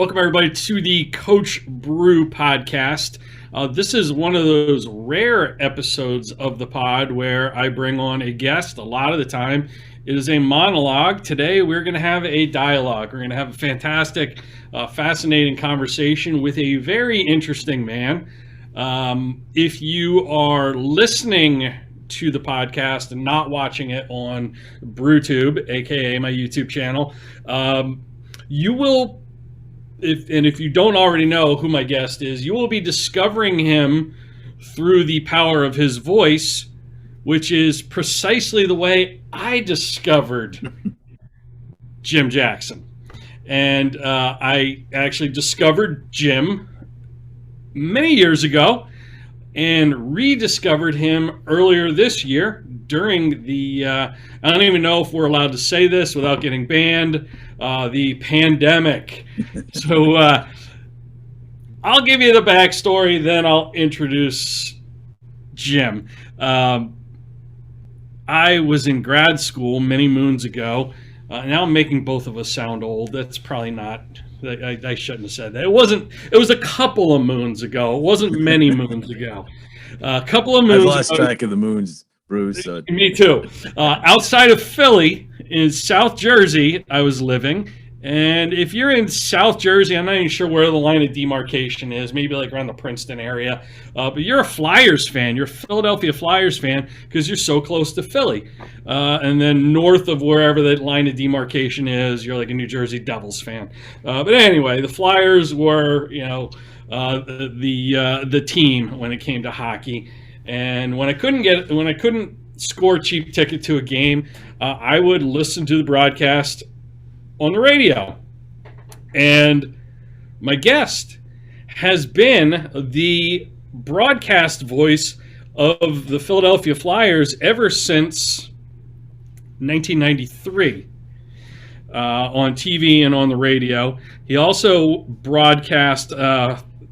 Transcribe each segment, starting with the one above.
Welcome, everybody, to the Coach Bru podcast. This is one of those rare episodes of the pod where I bring on a guest. A lot of the time, it is a monologue. Today, we're going to have a dialogue. We're going to have a fantastic, fascinating conversation with a very interesting man. If you are listening to the podcast and not watching it on BruTube, aka my YouTube channel, you will. If you don't already know who my guest is, you will be discovering him through the power of his voice, which is precisely the way I discovered Jim Jackson. And I actually discovered Jim many years ago and rediscovered him earlier this year during the, I don't even know if we're allowed to say this without getting banned, the pandemic. So I'll give you the backstory, then I'll introduce Jim. I was in grad school many moons ago. Now I'm making both of us sound old. That's probably not, I shouldn't have said that. It was a couple of moons ago. It wasn't many moons ago. A couple of moons I've lost track of the moons, Bruce. Me too. Outside of Philly, in South Jersey, I was living. And if you're in South Jersey, I'm not even sure where the line of demarcation is, maybe like around the Princeton area. But you're a Flyers fan. You're a Philadelphia Flyers fan because you're so close to Philly. And then north of wherever that line of demarcation is, you're like a New Jersey Devils fan. But anyway, the Flyers were, the team when it came to hockey. And when I couldn't score a cheap ticket to a game, I would listen to the broadcast on the radio. And my guest has been the broadcast voice of the Philadelphia Flyers ever since 1993 on TV and on the radio. He also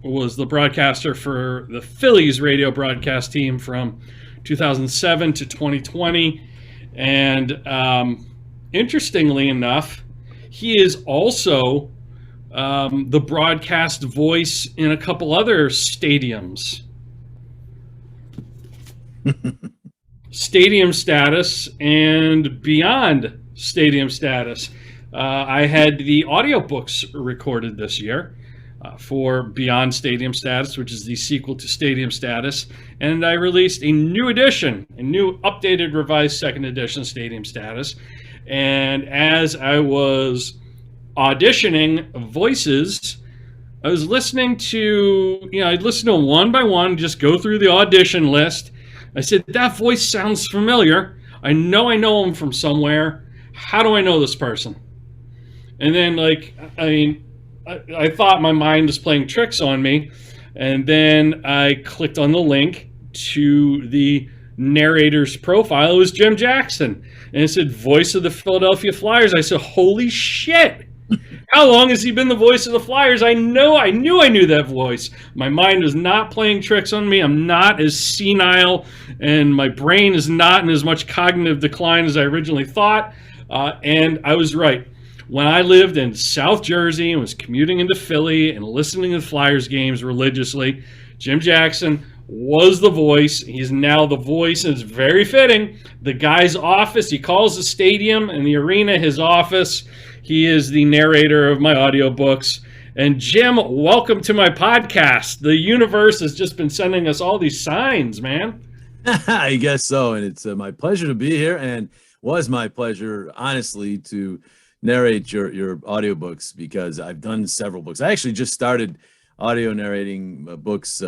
was the broadcaster for the Phillies radio broadcast team from 2007 to 2020. And interestingly enough, he is also the broadcast voice in a couple other stadiums. Stadium status and beyond stadium status. I had the audiobooks recorded this year for Beyond Stadium Status, which is the sequel to Stadium Status. And I released a new edition, a new updated revised second edition Stadium Status. And as I was auditioning voices, I was listening to, I'd listen to them one by one, just go through the audition list. I said, that voice sounds familiar. I know him from somewhere. How do I know this person? And then, I thought my mind was playing tricks on me. And then I clicked on the link to the narrator's profile. It was Jim Jackson. And it said, voice of the Philadelphia Flyers. I said, holy shit. How long has he been the voice of the Flyers? I knew I knew that voice. My mind is not playing tricks on me. I'm not as senile, and my brain is not in as much cognitive decline as I originally thought. And I was right. When I lived in South Jersey and was commuting into Philly and listening to the Flyers games religiously, Jim Jackson was the voice. He's now the voice, and it's very fitting. The guy's office, he calls the stadium and the arena his office. He is the narrator of my audiobooks. And Jim, welcome to my podcast. The universe has just been sending us all these signs, man. I guess so. And it's my pleasure to be here, and was my pleasure, honestly, to narrate your audiobooks, because I've done several books. I actually just started audio narrating books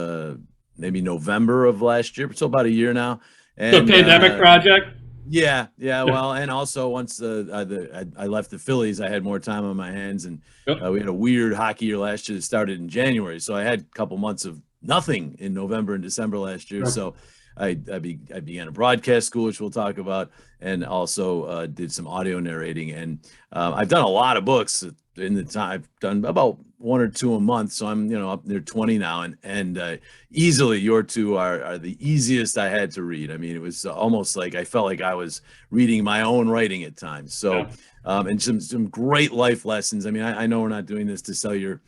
maybe November of last year, so about a year now. And the pandemic project? Yeah. Well, and also once I left the Phillies, I had more time on my hands, and we had a weird hockey year last year that started in January. So I had a couple months of nothing in November and December last year. Right. So I began a broadcast school, which we'll talk about, and also did some audio narrating. And I've done a lot of books in the time. I've done about one or two a month. So I'm, up near 20 now, and easily your two are the easiest I had to read. I mean, it was almost like I felt like I was reading my own writing at times. So, and some great life lessons. I mean, I know we're not doing this to sell your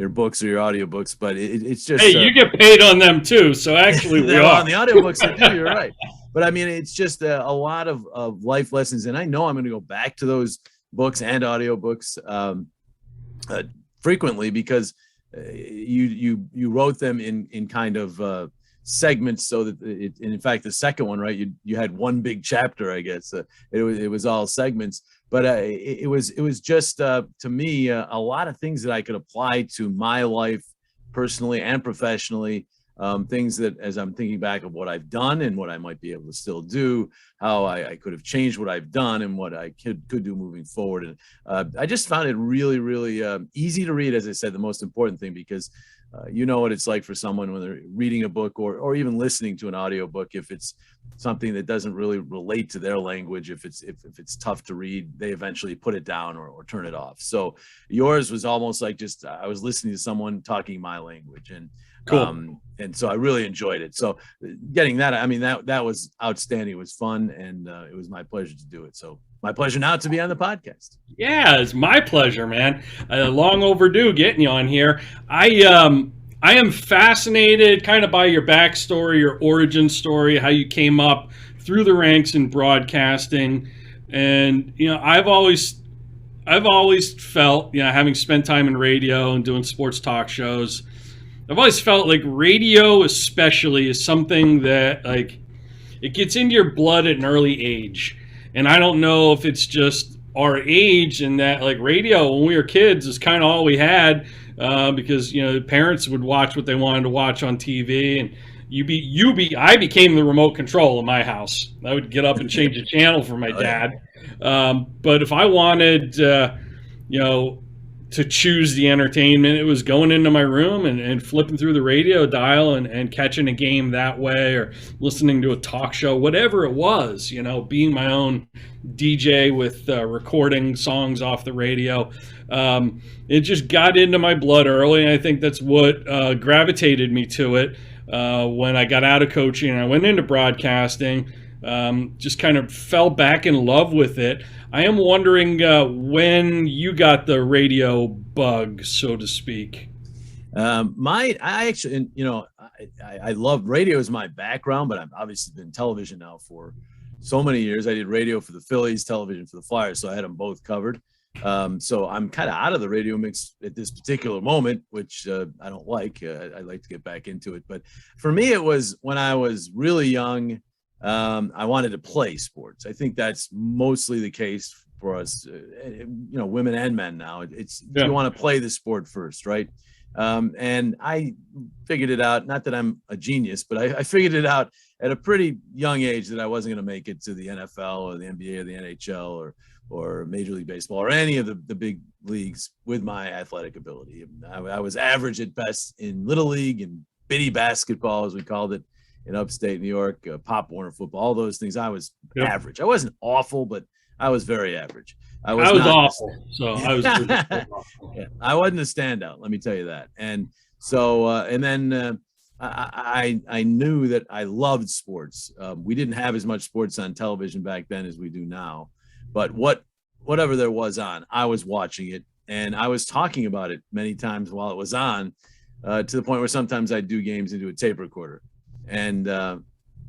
books or your audiobooks, but it's just, hey, you get paid on them too. So actually we are. On the audiobooks, I do, you're right. But I mean, it's just a lot of life lessons. And I know I'm going to go back to those books and audiobooks frequently, because you wrote them in kind of segments, so that and in fact, the second one, right, you had one big chapter, I guess. It was all segments, but it was just to me a lot of things that I could apply to my life personally and professionally. Things that, as I'm thinking back of what I've done and what I might be able to still do, how I could have changed what I've done and what I could do moving forward. And I just found it really, really easy to read. As I said, the most important thing, because you know what it's like for someone when they're reading a book or even listening to an audiobook. If it's something that doesn't really relate to their language, if it's tough to read, they eventually put it down or turn it off. So yours was almost like just I was listening to someone talking my language, and cool. And so I really enjoyed it. So getting that, I mean, that was outstanding. It was fun, and it was my pleasure to do it. So my pleasure now to be on the podcast. Yeah, it's my pleasure, man. Long overdue getting you on here. I am fascinated kind of by your backstory, your origin story, how you came up through the ranks in broadcasting. And, I've always felt, having spent time in radio and doing sports talk shows, I've always felt like radio especially is something that, like, it gets into your blood at an early age. And I don't know if it's just our age, and that, like, radio when we were kids is kind of all we had, because parents would watch what they wanted to watch on TV, and I became the remote control in my house. I would get up and change the channel for my dad. But if I wanted, to choose the entertainment, it was going into my room and flipping through the radio dial and catching a game that way, or listening to a talk show, whatever it was, being my own DJ with recording songs off the radio. It just got into my blood early, and I think that's what gravitated me to it. When I got out of coaching and I went into broadcasting, just kind of fell back in love with it. I am wondering when you got the radio bug, so to speak. I actually, I love radio as my background, but I've obviously been television now for so many years. I did radio for the Phillies, television for the Flyers, so I had them both covered. So I'm kind of out of the radio mix at this particular moment, which I don't like. I'd like to get back into it. But for me, it was when I was really young. I wanted to play sports. I think that's mostly the case for us, women and men now. You want to play the sport first, right? And I figured it out, not that I'm a genius, but I figured it out at a pretty young age that I wasn't going to make it to the NFL or the NBA or the NHL or Major League Baseball or any of the big leagues with my athletic ability. I was average at best in Little League and bitty basketball, as we called it, in upstate New York, Pop Warner football, all those things. I was average. I wasn't awful, but I was very average. I was awful. So I was awful. Yeah, I wasn't a standout, let me tell you that. And so, and then I knew that I loved sports. We didn't have as much sports on television back then as we do now, but whatever there was on, I was watching it, and I was talking about it many times while it was on, to the point where sometimes I'd do games into a tape recorder. And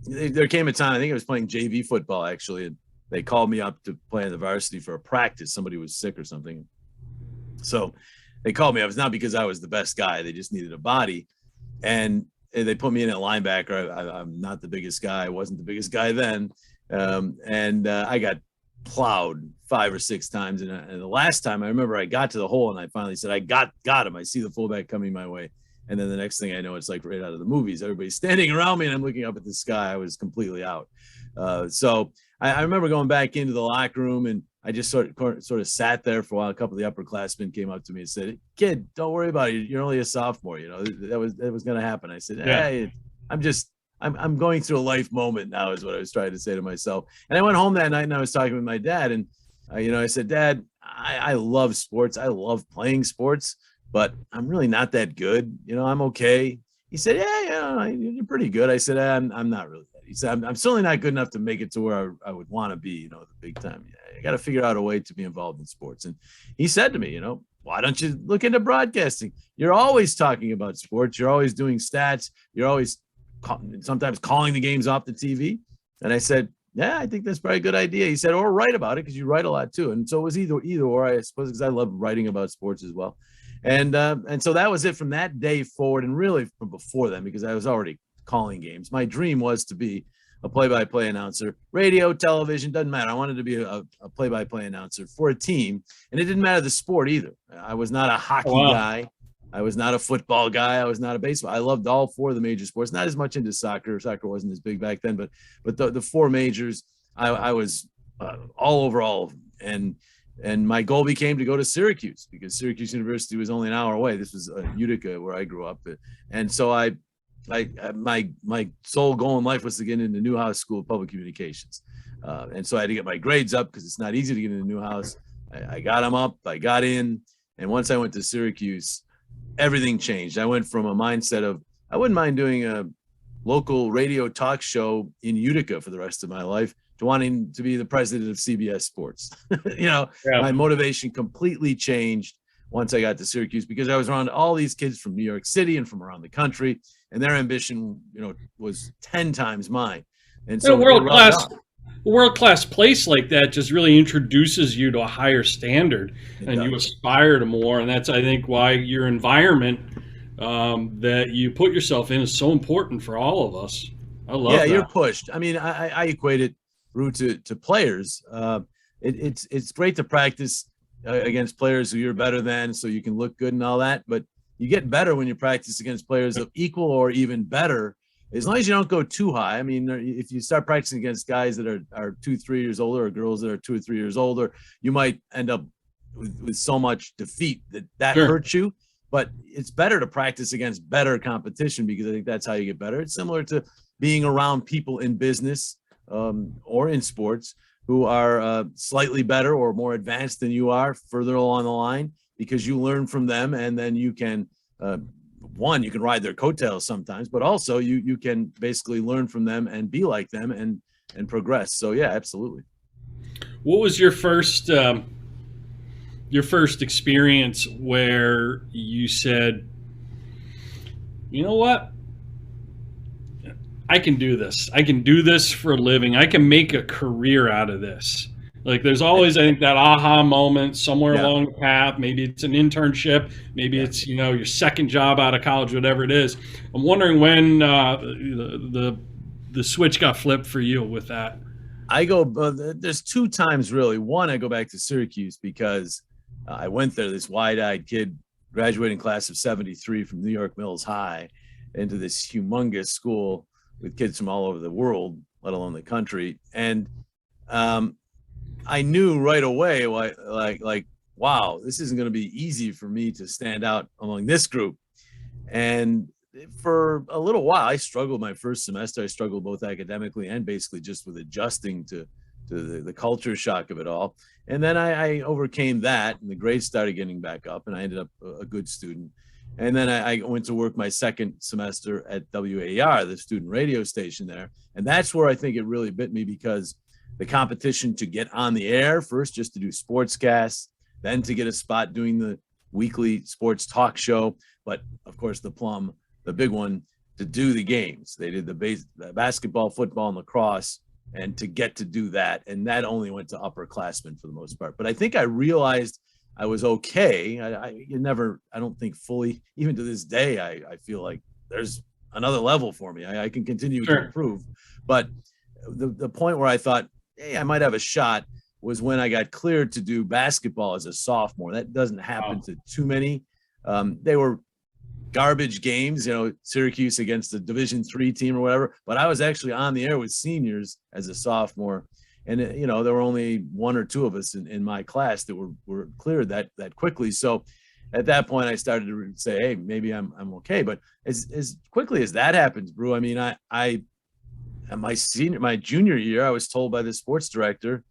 there came a time, I think I was playing JV football, actually, and they called me up to play in the varsity for a practice. Somebody was sick or something. So they called me. It was not because I was the best guy. They just needed a body. And they put me in at linebacker. I'm not the biggest guy. I wasn't the biggest guy then. And I got plowed 5 or 6 times. And the last time I remember I got to the hole and I finally said, I got him. I see the fullback coming my way. And then the next thing I know, it's like right out of the movies. Everybody's standing around me and I'm looking up at the sky. I was completely out. So I remember going back into the locker room, and I just sort of sat there for a while. A couple of the upperclassmen came up to me and said, "Kid, don't worry about it. You're only a sophomore. That was going to happen." I said, "Hey, I'm going through a life moment now," is what I was trying to say to myself. And I went home that night and I was talking with my dad, and I said, "Dad, I love sports. I love playing sports. but I'm really not that good. I'm okay. He said, yeah, you're pretty good. I said, I'm not really that. He said, I'm certainly not good enough to make it to where I would want to be, the big time. I got to figure out a way to be involved in sports. And he said to me, why don't you look into broadcasting? You're always talking about sports. You're always doing stats. You're always sometimes calling the games off the TV. And I said, yeah, I think that's probably a good idea. He said, or write about it, because you write a lot too. And so it was either or, I suppose, because I love writing about sports as well. And so that was it from that day forward, and really from before then, because I was already calling games. My dream was to be a play-by-play announcer, radio, television, doesn't matter. I wanted to be a play-by-play announcer for a team, and it didn't matter the sport either. I was not a hockey guy. I was not a football guy. I was not a baseball. I loved all four of the major sports, not as much into soccer. Soccer wasn't as big back then, but the four majors, I was all over all of them. And my goal became to go to Syracuse, because Syracuse University was only an hour away. This was Utica, where I grew up. And so my sole goal in life was to get into Newhouse School of Public Communications. And so I had to get my grades up, because it's not easy to get into Newhouse. I got them up, I got in. And once I went to Syracuse, everything changed. I went from a mindset of, I wouldn't mind doing a local radio talk show in Utica for the rest of my life, to wanting to be the president of CBS Sports. My motivation completely changed once I got to Syracuse, because I was around all these kids from New York City and from around the country, and their ambition, was 10 times mine. And so a world-class place like that just really introduces you to a higher standard, and you aspire to more. And that's, I think, why your environment that you put yourself in is so important for all of us. I love that. You're pushed. I mean, I equate it, Bru, to players. It's great to practice against players who you're better than, so you can look good and all that. But you get better when you practice against players of equal or even better, as long as you don't go too high. I mean, if you start practicing against guys that are 2-3 years older, or girls that are 2 or 3 years older, you might end up with so much defeat that hurts you. But it's better to practice against better competition, because I think that's how you get better. It's similar to being around people in business or in sports who are slightly better or more advanced than you are further along the line, because you learn from them, and then you can you can ride their coattails sometimes, but also you can basically learn from them and be like them and progress. So yeah, absolutely. What was your first experience where you said, you know what, I can do this. I can do this for a living. I can make a career out of this. Like, there's always, I think, that aha moment somewhere along the path. Maybe it's an internship. Maybe it's, your second job out of college, whatever it is. I'm wondering when the switch got flipped for you with that. I go, there's two times really. One, I go back to Syracuse, because I went there, this wide-eyed kid, graduating class of 73 from New York Mills High, into this humongous school with kids from all over the world, let alone the country. And I knew right away, like, wow, this isn't going to be easy for me to stand out among this group. And for a little while, I struggled my first semester. I struggled both academically and basically just with adjusting to the culture shock of it all. And then I overcame that, and the grades started getting back up, and I ended up a good student. And then I went to work my second semester at WAER, the student radio station there. And that's where I think it really bit me, because the competition to get on the air, first just to do sportscasts, then to get a spot doing the weekly sports talk show. But of course, the big one, to do the games. They did the basketball, football, and lacrosse, and to get to do that. And that only went to upperclassmen for the most part. But I think I realized I was okay. I don't think fully, even to this day, I feel like there's another level for me. I can continue to improve. But the point where I thought, hey, I might have a shot, was when I got cleared to do basketball as a sophomore. That doesn't happen to too many. They were garbage games, Syracuse against a Division III team or whatever. But I was actually on the air with seniors as a sophomore. And, there were only one or two of us in my class that were cleared that quickly. So at that point, I started to say, hey, maybe I'm okay. But as quickly as that happens, Bru, I mean, my junior year, I was told by the sports director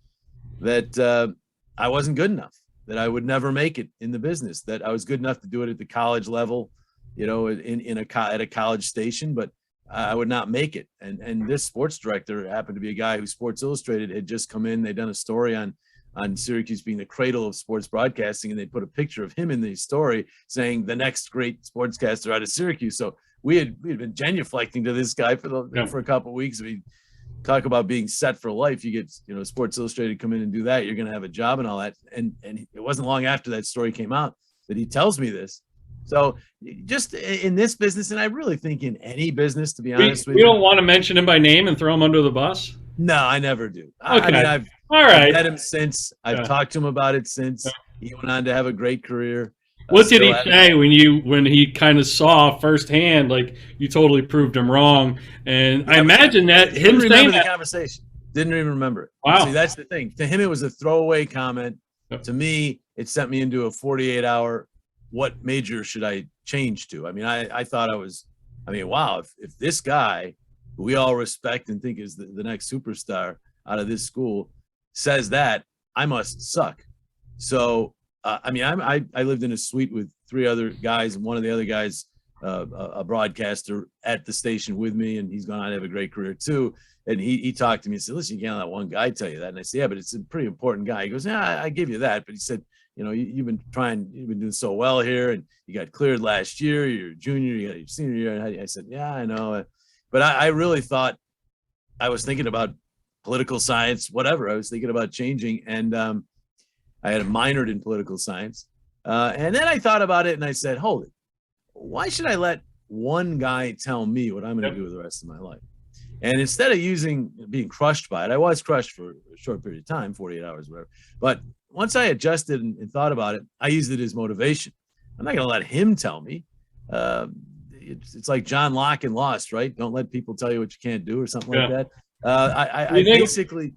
that I wasn't good enough. that I would never make it in the business, that I was good enough to do it at the college level, you know, at a college station, but I would not make it. And this sports director happened to be a guy who Sports Illustrated had just come in. They'd done a story on Syracuse being the cradle of sports broadcasting, and they put a picture of him in the story saying the next great sportscaster out of Syracuse. So we had been genuflecting to this guy for a couple of weeks. We talk about being set for life. You get, you know, Sports Illustrated come in and do that, you're going to have a job and all that. And it wasn't long after that story came out that he tells me this. So just in this business, and I really think in any business, to be honest with you. You don't want to mention him by name and throw him under the bus? No, I never do. Okay. I mean, I've met him since. I've talked to him about it since. He went on to have a great career. What did he say when he kind of saw firsthand, like, you totally proved him wrong? And I imagine that him saying that. The conversation. Didn't even remember it. Wow. See, that's the thing. To him, it was a throwaway comment. To me, it sent me into a 48-hour, what major should I change to? I mean, I thought wow, if this guy, who we all respect and think is the next superstar out of this school, says that, I must suck. So, I mean, I lived in a suite with 3 other guys, and one of the other guys, a broadcaster at the station with me, and he's gone on to have a great career too. And he talked to me and said, listen, you can't let one guy tell you that. And I said, yeah, but it's a pretty important guy. He goes, yeah, I give you that. But he said, you know, you've been doing so well here, and you got cleared last year, you're a junior, you got your senior year. And I said, yeah, I know. But I really thought, I was thinking about political science, whatever. I was thinking about changing. And I had minored in political science. And then I thought about it and I said, hold it. Why should I let one guy tell me what I'm going to do with the rest of my life? And instead of being crushed by it, I was crushed for a short period of time, 48 hours, whatever. But once I adjusted and thought about it, I used it as motivation. I'm not going to let him tell me. It's like John Locke in Lost, right? Don't let people tell you what you can't do or something like that. I basically,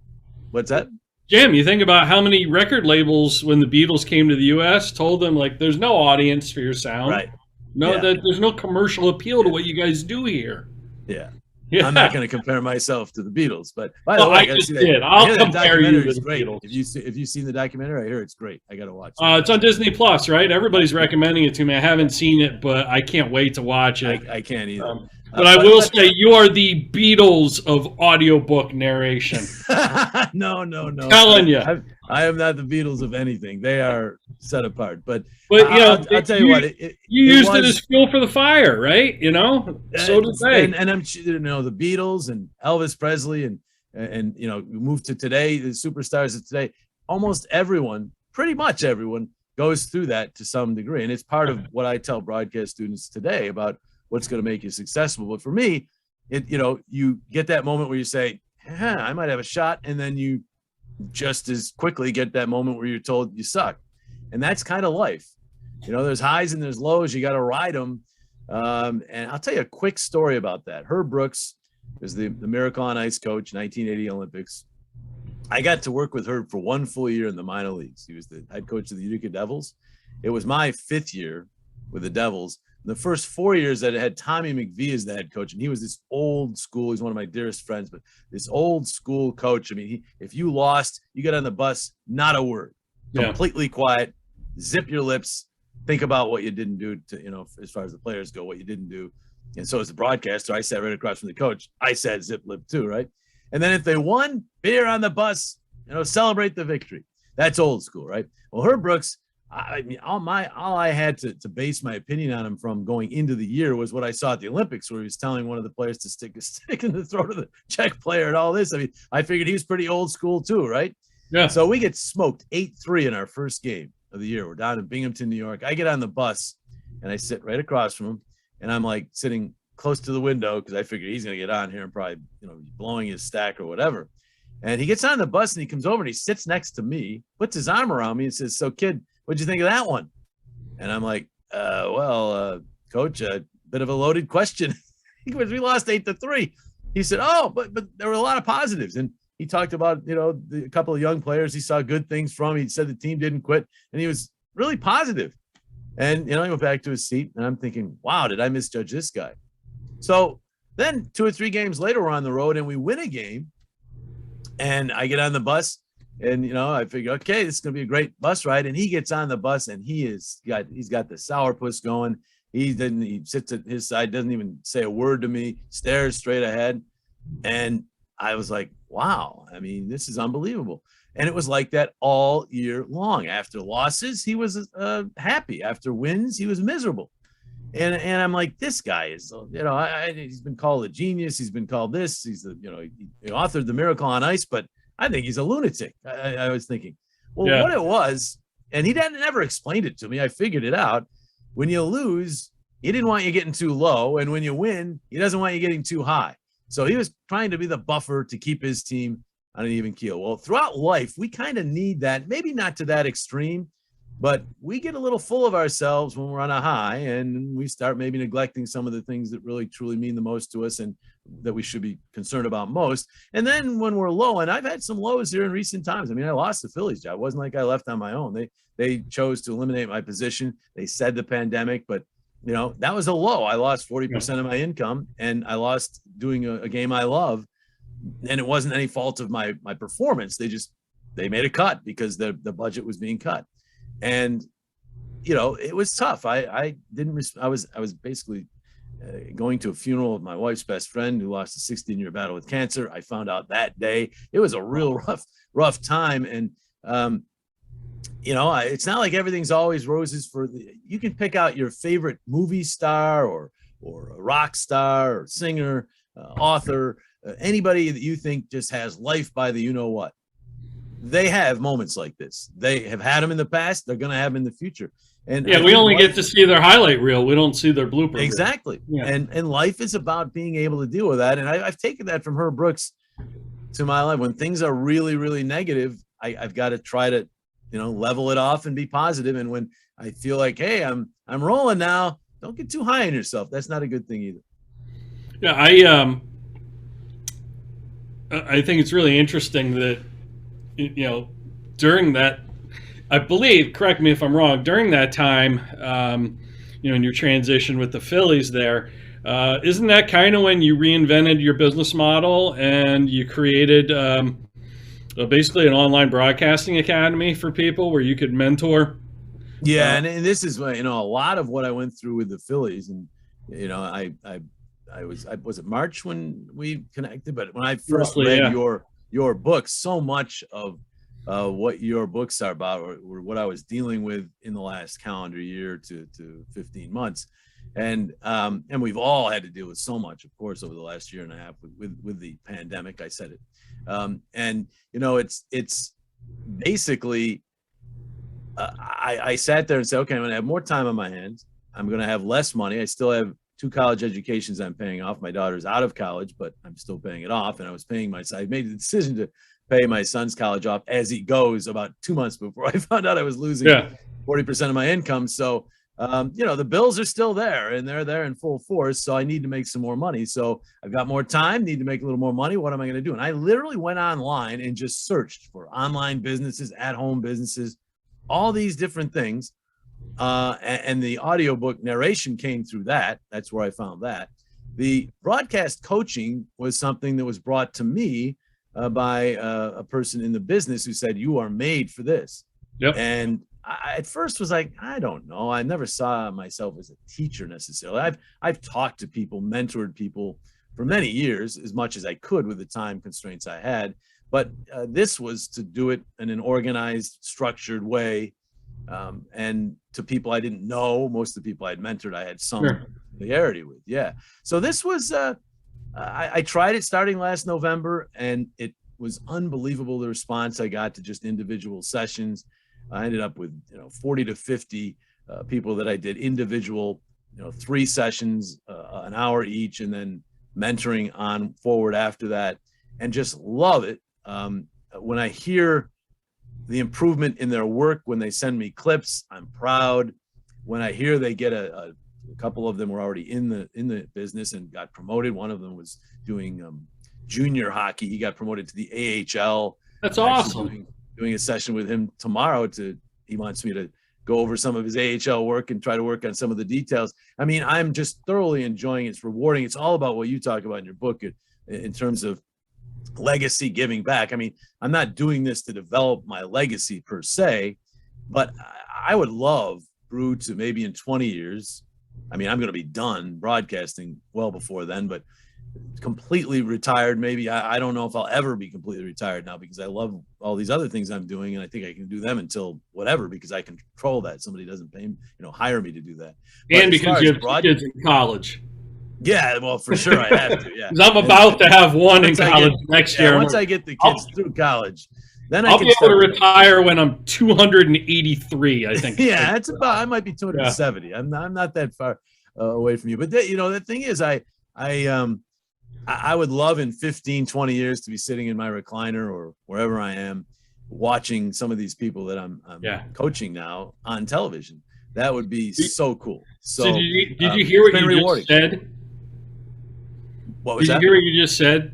what's that? Jim, you think about how many record labels, when the Beatles came to the U.S., told them, like, there's no audience for your sound. Right. There's no commercial appeal to what you guys do here. Yeah. I'm not going to compare myself to the Beatles, but by the way, I just did. I'll compare you to the Beatles. If you've seen the documentary, I hear it's great. I got to watch it. It's on Disney Plus, right? Everybody's recommending it to me. I haven't seen it, but I can't wait to watch it. I can't either. But I will say, you are the Beatles of audiobook narration. No. Telling you. I am not the Beatles of anything. They are set apart. But you know, I'll tell you what. You used it as fuel for the fire, right? You know, so did they. And I'm, you know, the Beatles and Elvis Presley and you know, we moved to today, the superstars of today. Almost everyone, pretty much everyone, goes through that to some degree, and it's part of what I tell broadcast students today about what's going to make you successful. But for me, you get that moment where you say, I might have a shot, and then you just as quickly get that moment where you're told you suck. And that's kind of life. You know, there's highs and there's lows. You got to ride them. And I'll tell you a quick story about that. Herb Brooks was the Miracle on Ice coach, 1980 Olympics. I got to work with Herb for 1 full year in the minor leagues. He was the head coach of the Utica Devils. It was my 5th year with the Devils. The first 4 years that it had Tommy McVie as the head coach, and he was this old school. He's one of my dearest friends, but this old school coach. I mean, if you lost, you got on the bus, not a word, completely quiet, zip your lips, think about what you didn't do to, you know, as far as the players go, what you didn't do. And so as the broadcaster, I sat right across from the coach. I sat zip lip too, right? And then if they won, beer on the bus, you know, celebrate the victory. That's old school, right? Well, Herb Brooks, I mean, all I had to base my opinion on him from going into the year was what I saw at the Olympics, where he was telling one of the players to stick a stick in the throat of the Czech player and all this. I mean, I figured he was pretty old school too, right? Yeah. So we get smoked 8-3 in our first game of the year. We're down in Binghamton, New York. I get on the bus and I sit right across from him, and I'm like sitting close to the window because I figured he's going to get on here and probably, you know, blowing his stack or whatever. And he gets on the bus and he comes over and he sits next to me, puts his arm around me and says, "So kid, what'd you think of that one?" And I'm like, coach, a bit of a loaded question. Because we lost 8-3. He said, "Oh, but there were a lot of positives." And he talked about, you know, a couple of young players he saw good things from. He said the team didn't quit, and he was really positive. And, you know, he went back to his seat, and I'm thinking, wow, did I misjudge this guy? So then 2 or 3 games later, we're on the road and we win a game. And I get on the bus And, I figure, okay, this is going to be a great bus ride. And he gets on the bus and he's got the sourpuss going. He sits at his side, doesn't even say a word to me, stares straight ahead. And I was like, wow, I mean, this is unbelievable. And it was like that all year long. After losses, he was happy. After wins, he was miserable. And I'm like, this guy is, he's been called a genius. He's been called this. He authored The Miracle on Ice, but I think he's a lunatic. I was thinking, well, what it was, and he never explained it to me. I figured it out. When you lose, he didn't want you getting too low. And when you win, he doesn't want you getting too high. So he was trying to be the buffer to keep his team on an even keel. Well, throughout life, we kind of need that, maybe not to that extreme, but we get a little full of ourselves when we're on a high, and we start maybe neglecting some of the things that really truly mean the most to us and that we should be concerned about most. And then when we're low, and I've had some lows here in recent times. I mean, I lost the Phillies job. It wasn't like I left on my own. They chose to eliminate my position. They said the pandemic, but that was a low. I lost 40% of my income, and I lost doing a game I love. And it wasn't any fault of my performance. They made a cut because the budget was being cut. And, it was tough. I was basically going to a funeral of my wife's best friend who lost a 16-year battle with cancer. I found out that day. It was a real rough time. And, it's not like everything's always roses. You can pick out your favorite movie star or a rock star or singer, author, anybody that you think just has life by the what. They have moments like this. They have had them in the past. They're going to have them in the future. And we only get to see their highlight reel. We don't see their blooper. Exactly. Yeah. And life is about being able to deal with that. And I've taken that from Herb Brooks to my life. When things are really, really negative, I've got to try to, level it off and be positive. And when I feel like, hey, I'm rolling now, don't get too high on yourself. That's not a good thing either. Yeah, I think it's really interesting that, during that, I believe, correct me if I'm wrong, during that time, in your transition with the Phillies there, isn't that kind of when you reinvented your business model and you created basically an online broadcasting academy for people where you could mentor? Yeah, and this is, a lot of what I went through with the Phillies. And, I was it March when we connected, but when I first read your book, so much of what your books are about or what I was dealing with in the last calendar year to 15 months. And we've all had to deal with so much, of course, over the last year and a half with the pandemic. I said it. And, it's basically, I sat there and said, okay, I'm going to have more time on my hands. I'm going to have less money. I still have 2 college educations I'm paying off. My daughter's out of college, but I'm still paying it off. And I made the decision to pay my son's college off as he goes about 2 months before I found out I was losing 40% of my income. So, the bills are still there and they're there in full force. So I need to make some more money. So I've got more time, need to make a little more money. What am I going to do? And I literally went online and just searched for online businesses, at-home businesses, all these different things. And the audiobook narration came through that. That's where I found that. The broadcast coaching was something that was brought to me by a person in the business who said, you are made for this. Yep. And I at first was like, I don't know. I never saw myself as a teacher necessarily. I've talked to people, mentored people for many years, as much as I could with the time constraints I had. But this was to do it in an organized, structured way. And to people I didn't know, most of the people I had mentored, I had some familiarity with. Yeah. So this was, I tried it starting last November, and it was unbelievable the response I got to just individual sessions. I ended up with 40 to 50 people that I did individual, 3 sessions, an hour each, and then mentoring on forward after that, and just love it. When I hear the improvement in their work, when they send me clips, I'm proud. When I hear they get a couple of them were already in the business and got promoted. One of them was doing junior hockey. He got promoted to the AHL. That's awesome. Doing a session with him tomorrow. He wants me to go over some of his AHL work and try to work on some of the details. I mean, I'm just thoroughly enjoying it. It's rewarding. It's all about what you talk about in your book in terms of legacy giving back. I mean, I'm not doing this to develop my legacy per se, but I would love Bru to maybe in 20 years. I mean, I'm going to be done broadcasting well before then, but completely retired. Maybe I don't know if I'll ever be completely retired now, because I love all these other things I'm doing, and I think I can do them until whatever, because I control that. Somebody doesn't pay me, hire me to do that. But and because you have kids in college. Yeah, well, for sure I have to. Yeah, because I'm about to have one in college next year. Once I get the kids through college, then I'll be able to retire when I'm 283. I think. Yeah, that's about. I might be 270. Yeah. I'm not that far away from you. But the thing is, I would love in 15, 20 years to be sitting in my recliner or wherever I am, watching some of these people that I'm coaching now on television. That would be so cool. So did you hear what you just said? What was that? Did you hear what you just said?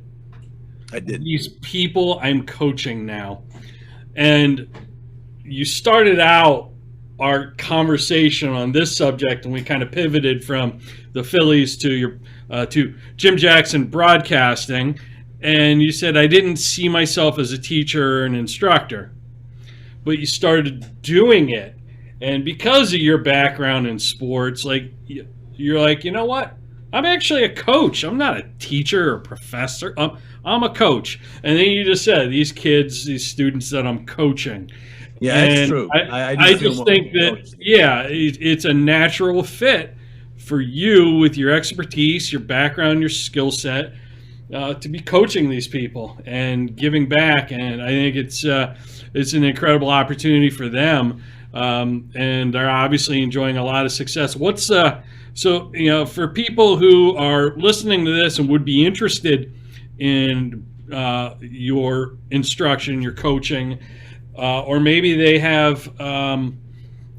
I did. These people I'm coaching now. And you started out our conversation on this subject, and we kind of pivoted from the Phillies to Jim Jackson broadcasting, and you said, I didn't see myself as a teacher or an instructor, but you started doing it, and because of your background in sports, like you're like, you know what, I'm actually a coach. I'm not a teacher or professor. I'm a coach. And then you just said, these kids, these students that I'm coaching. Yeah, that's true. I just think that, it's a natural fit for you with your expertise, your background, your skill set, to be coaching these people and giving back. And I think it's an incredible opportunity for them. And they're obviously enjoying a lot of success. So, for people who are listening to this and would be interested in your instruction, your coaching, or maybe they have,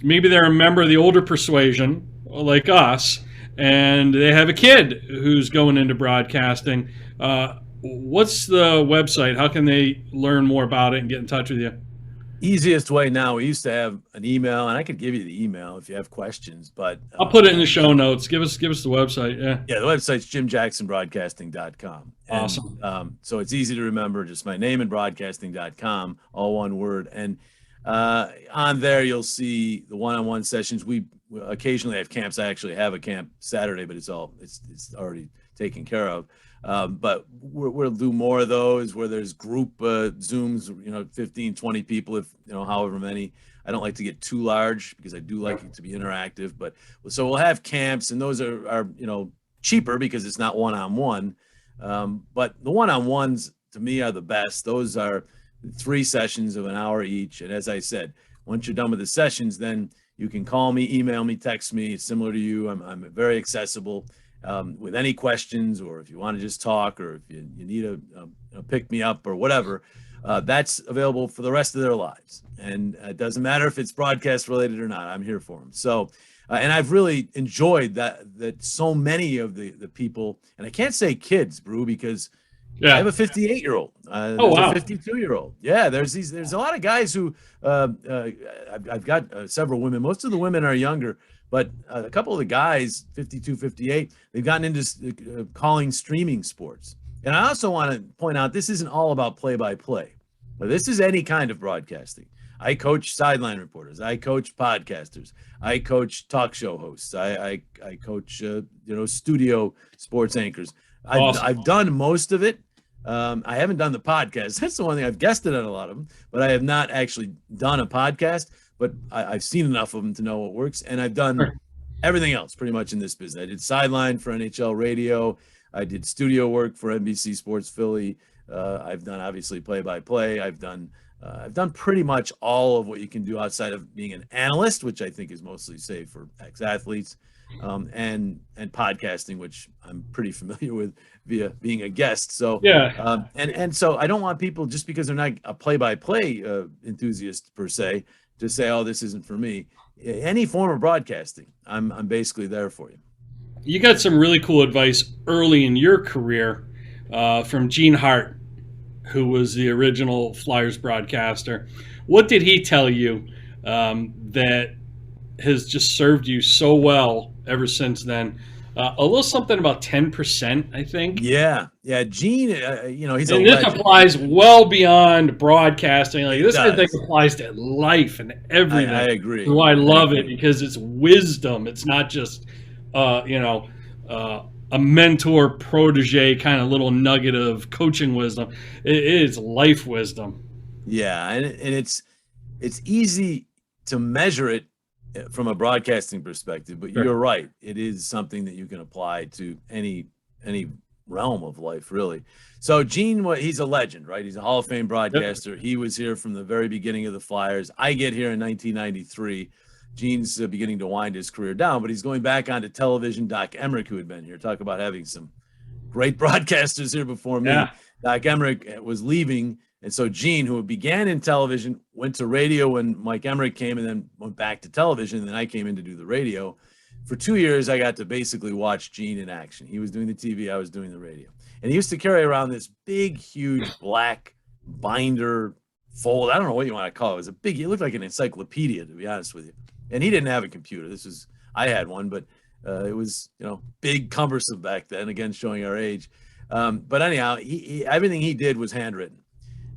maybe they're a member of the older persuasion like us, and they have a kid who's going into broadcasting. What's the website? How can they learn more about it and get in touch with you? Easiest way now, we used to have an email, and I could give you the email if you have questions, but I'll put it in the show notes. Give us the website. Yeah, the website's jimjacksonbroadcasting.com. Awesome. So it's easy to remember, just my name and broadcasting.com, all one word. And on there, you'll see the one-on-one sessions. We occasionally have camps. I actually have a camp Saturday, but it's already taken care of. But we'll do more of those where there's group Zooms, 15, 20 people, if, however many. I don't like to get too large because I do like it to be interactive. But so we'll have camps, and those are cheaper because it's not one-on-one. But the one-on-ones to me are the best. Those are 3 sessions of an hour each. And as I said, once you're done with the sessions, then you can call me, email me, text me. Similar to you, I'm very accessible. With any questions, or if you want to just talk, or if you need a pick me up or whatever, that's available for the rest of their lives. And it doesn't matter if it's broadcast related or not. I'm here for them. So, and I've really enjoyed that so many of the people, and I can't say kids, Bru, because I have a 58-year-old. There's a 52-year-old. Yeah, there's a lot of guys who I've got several women. Most of the women are younger. But a couple of the guys, 52, 58, they've gotten into calling streaming sports. And I also want to point out, this isn't all about play-by-play. But this is any kind of broadcasting. I coach sideline reporters. I coach podcasters. I coach talk show hosts. I coach studio sports anchors. Awesome. I've done most of it. I haven't done the podcast. That's the one thing. I've guested on a lot of them, but I have not actually done a podcast. But I've seen enough of them to know what works, and I've done everything else pretty much in this business. I did sideline for NHL Radio. I did studio work for NBC Sports Philly. I've done obviously play-by-play. I've done pretty much all of what you can do outside of being an analyst, which I think is mostly safe for ex-athletes, and podcasting, which I'm pretty familiar with via being a guest. So and so I don't want people, just because they're not a play-by-play enthusiast per se, to say, oh, this isn't for me. Any form of broadcasting, I'm basically there for you. You got some really cool advice early in your career from Gene Hart, who was the original Flyers broadcaster. What did he tell you that has just served you so well ever since then? A little something about 10%, I think. Yeah, Gene, he's a And this legend. applies well beyond broadcasting. Like It this, I think does. applies to life and everything. I agree. So I I love it agree. because it's wisdom. It's not just, a mentor protege kind of little nugget of coaching wisdom. It is life wisdom. Yeah, and it's easy to measure it from a broadcasting perspective, but Sure. you're right. It is something that you can apply to any realm of life, really. So Gene, he's a legend, right? He's a Hall of Fame Yep. broadcaster. He was here from the very beginning of the Flyers. I get here in 1993. Gene's beginning to wind his career down, but he's going back onto television. Doc Emmerich, who had been here, talk about having some great broadcasters here before me. Yeah. Doc Emmerich was leaving. And so Gene, who began in television, went to radio when Mike Emmerich came and then went back to television. And then I came in to do the radio. For 2 years, I got to basically watch Gene in action. He was doing the TV, I was doing the radio. And he used to carry around this big, huge black binder fold. I don't know what you want to call it. It was a big, it looked like an encyclopedia, to be honest with you. And he didn't have a computer. I had one, but it was, big, cumbersome back then, again, showing our age. But anyhow, everything he did was handwritten.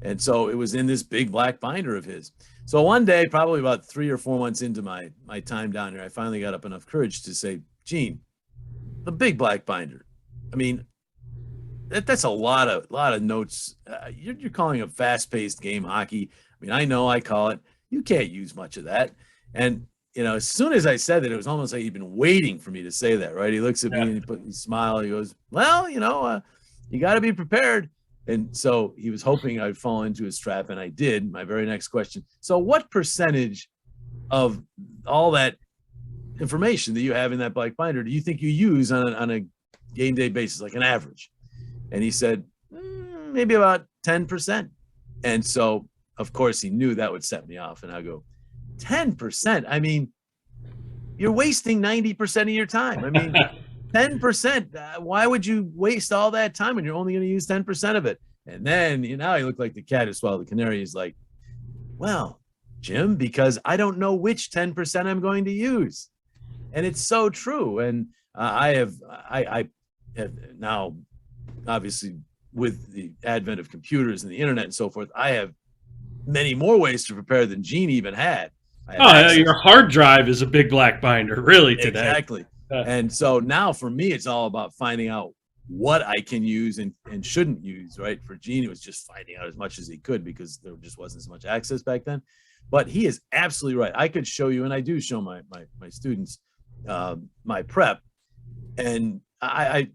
And so it was in this big black binder of his. So one day, probably about 3 or 4 months into my time down here, I finally got up enough courage to say, Gene, the big black binder. I mean, that's a lot of notes. You're calling a fast-paced game hockey. I mean, I know I call it. You can't use much of that. And as soon as I said that, it was almost like he'd been waiting for me to say that, right? He looks at me and he smiles. He goes, well, you got to be prepared. And so he was hoping I'd fall into his trap, and I did. My very next question. So what percentage of all that information that you have in that black binder do you think you use on a game day basis, like an average? And he said, maybe about 10%. And so, of course, he knew that would set me off. And I go, 10%? I mean, you're wasting 90% of your time. I mean, 10%. Why would you waste all that time when you're only going to use 10% of it? And then, he looked like the cat who swallowed the canary. He's like, well, Jim, because I don't know which 10% I'm going to use. And it's so true. And I have now, obviously, with the advent of computers and the internet and so forth, I have many more ways to prepare than Gene even had. Your hard drive is a big black binder, really, today. Exactly. And so now for me, it's all about finding out what I can use and shouldn't use, right? For Gene, it was just finding out as much as he could because there just wasn't as much access back then. But he is absolutely right. I could show you, and I do show my students my prep. And I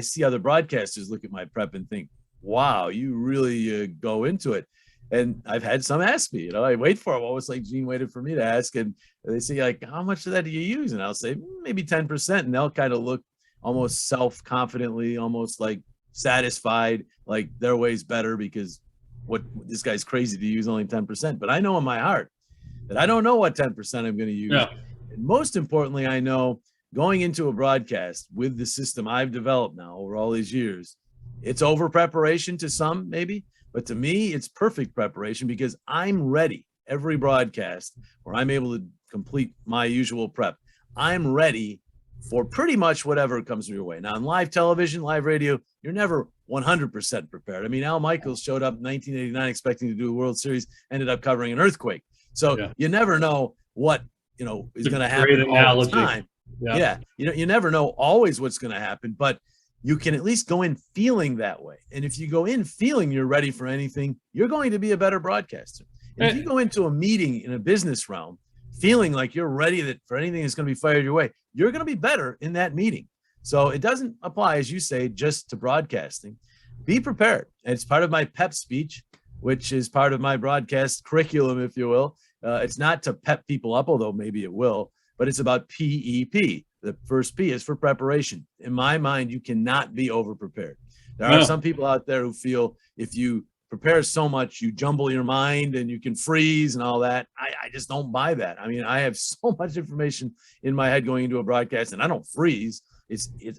see other broadcasters look at my prep and think, wow, you really go into it. And I've had some ask me, I wait for it. Almost like Gene waited for me to ask. And they say, like, how much of that do you use? And I'll say, maybe 10%. And they'll kind of look almost self-confidently, almost like satisfied, like their way's better because this guy's crazy to use only 10%. But I know in my heart that I don't know what 10% I'm going to use. Yeah. And most importantly, I know going into a broadcast with the system I've developed now over all these years, it's over preparation to some, maybe. But to me, it's perfect preparation because I'm ready every broadcast where I'm able to complete my usual prep. I'm ready for pretty much whatever comes your way. Now, in live television, live radio, you're never 100% prepared. I mean, Al Michaels showed up in 1989 expecting to do a World Series, ended up covering an earthquake. So you never know what, is going to happen all the time. Yeah. You never know always what's going to happen, but you can at least go in feeling that way. And if you go in feeling you're ready for anything, you're going to be a better broadcaster. And if you go into a meeting in a business realm feeling like you're ready for anything that's going to be fired your way, you're going to be better in that meeting. So it doesn't apply, as you say, just to broadcasting. Be prepared. And it's part of my pep speech, which is part of my broadcast curriculum, if you will. It's not to pep people up, although maybe it will, but it's about PEP. The first P is for preparation. In my mind, you cannot be over-prepared. There are some people out there who feel if you prepare so much, you jumble your mind and you can freeze and all that. I just don't buy that. I mean, I have so much information in my head going into a broadcast, and I don't freeze.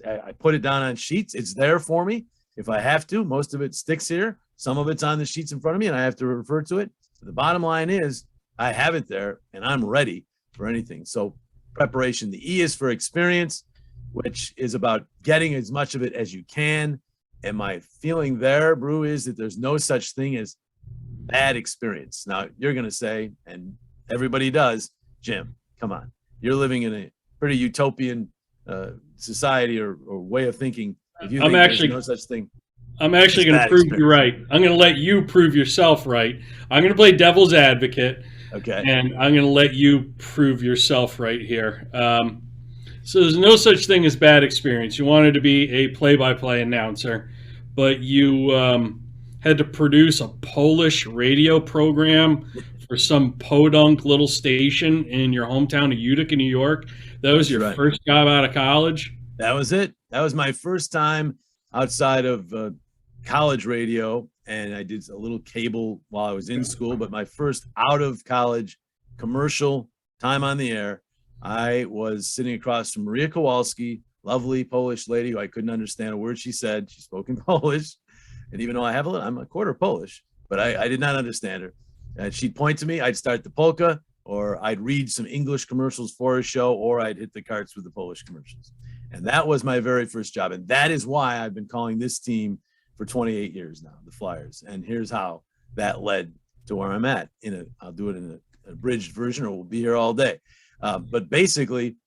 I put it down on sheets. It's there for me. If I have to, most of it sticks here. Some of it's on the sheets in front of me, and I have to refer to it. The bottom line is I have it there, and I'm ready for anything. So preparation. The E is for experience. which is about getting as much of it as you can. And my feeling there, Bru, is that there's no such thing as bad experience. Now, you're going to say, and everybody does, Jim, come on. You're living in a pretty utopian society or way of thinking. If you think there's no such thing. I'm actually going to prove you right. I'm going to let you prove yourself right. I'm going to play devil's advocate. Okay. And I'm going to let you prove yourself right here. So there's no such thing as bad experience. You wanted to be a play-by-play announcer, but you had to produce a Polish radio program for some podunk little station in your hometown of Utica, New York. That was your first job out of college? That was it. That was my first time outside of college radio, and I did a little cable while I was in school, but my first out of college commercial time on the air, I was sitting across from Maria Kowalski, lovely Polish lady who I couldn't understand a word she said. She spoke in Polish. And even though I'm a quarter Polish, but I did not understand her. And she'd point to me, I'd start the polka, or I'd read some English commercials for a show, or I'd hit the carts with the Polish commercials. And that was my very first job. And that is why I've been calling this team for 28 years now, the Flyers. And here's how that led to where I'm at. I'll do it in an abridged version, or we'll be here all day. But basically,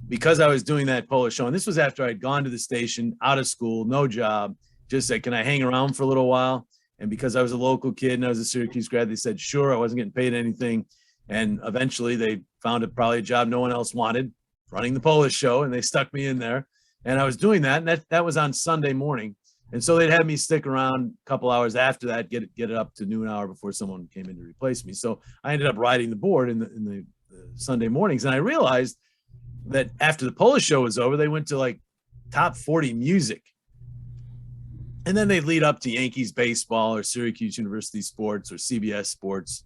because I was doing that Polish show, and this was after I'd gone to the station, out of school, no job, just said, can I hang around for a little while? And because I was a local kid and I was a Syracuse grad, they said, sure. I wasn't getting paid anything. And eventually they found probably a job no one else wanted, running the Polish show, and they stuck me in there. And I was doing that, and that was on Sunday morning. And so they'd have me stick around a couple hours after that, get it up to noon hour before someone came in to replace me. So I ended up riding the board in the Sunday mornings. And I realized that after the Polish show was over, they went to like top 40 music. And then they'd lead up to Yankees baseball or Syracuse University sports or CBS sports,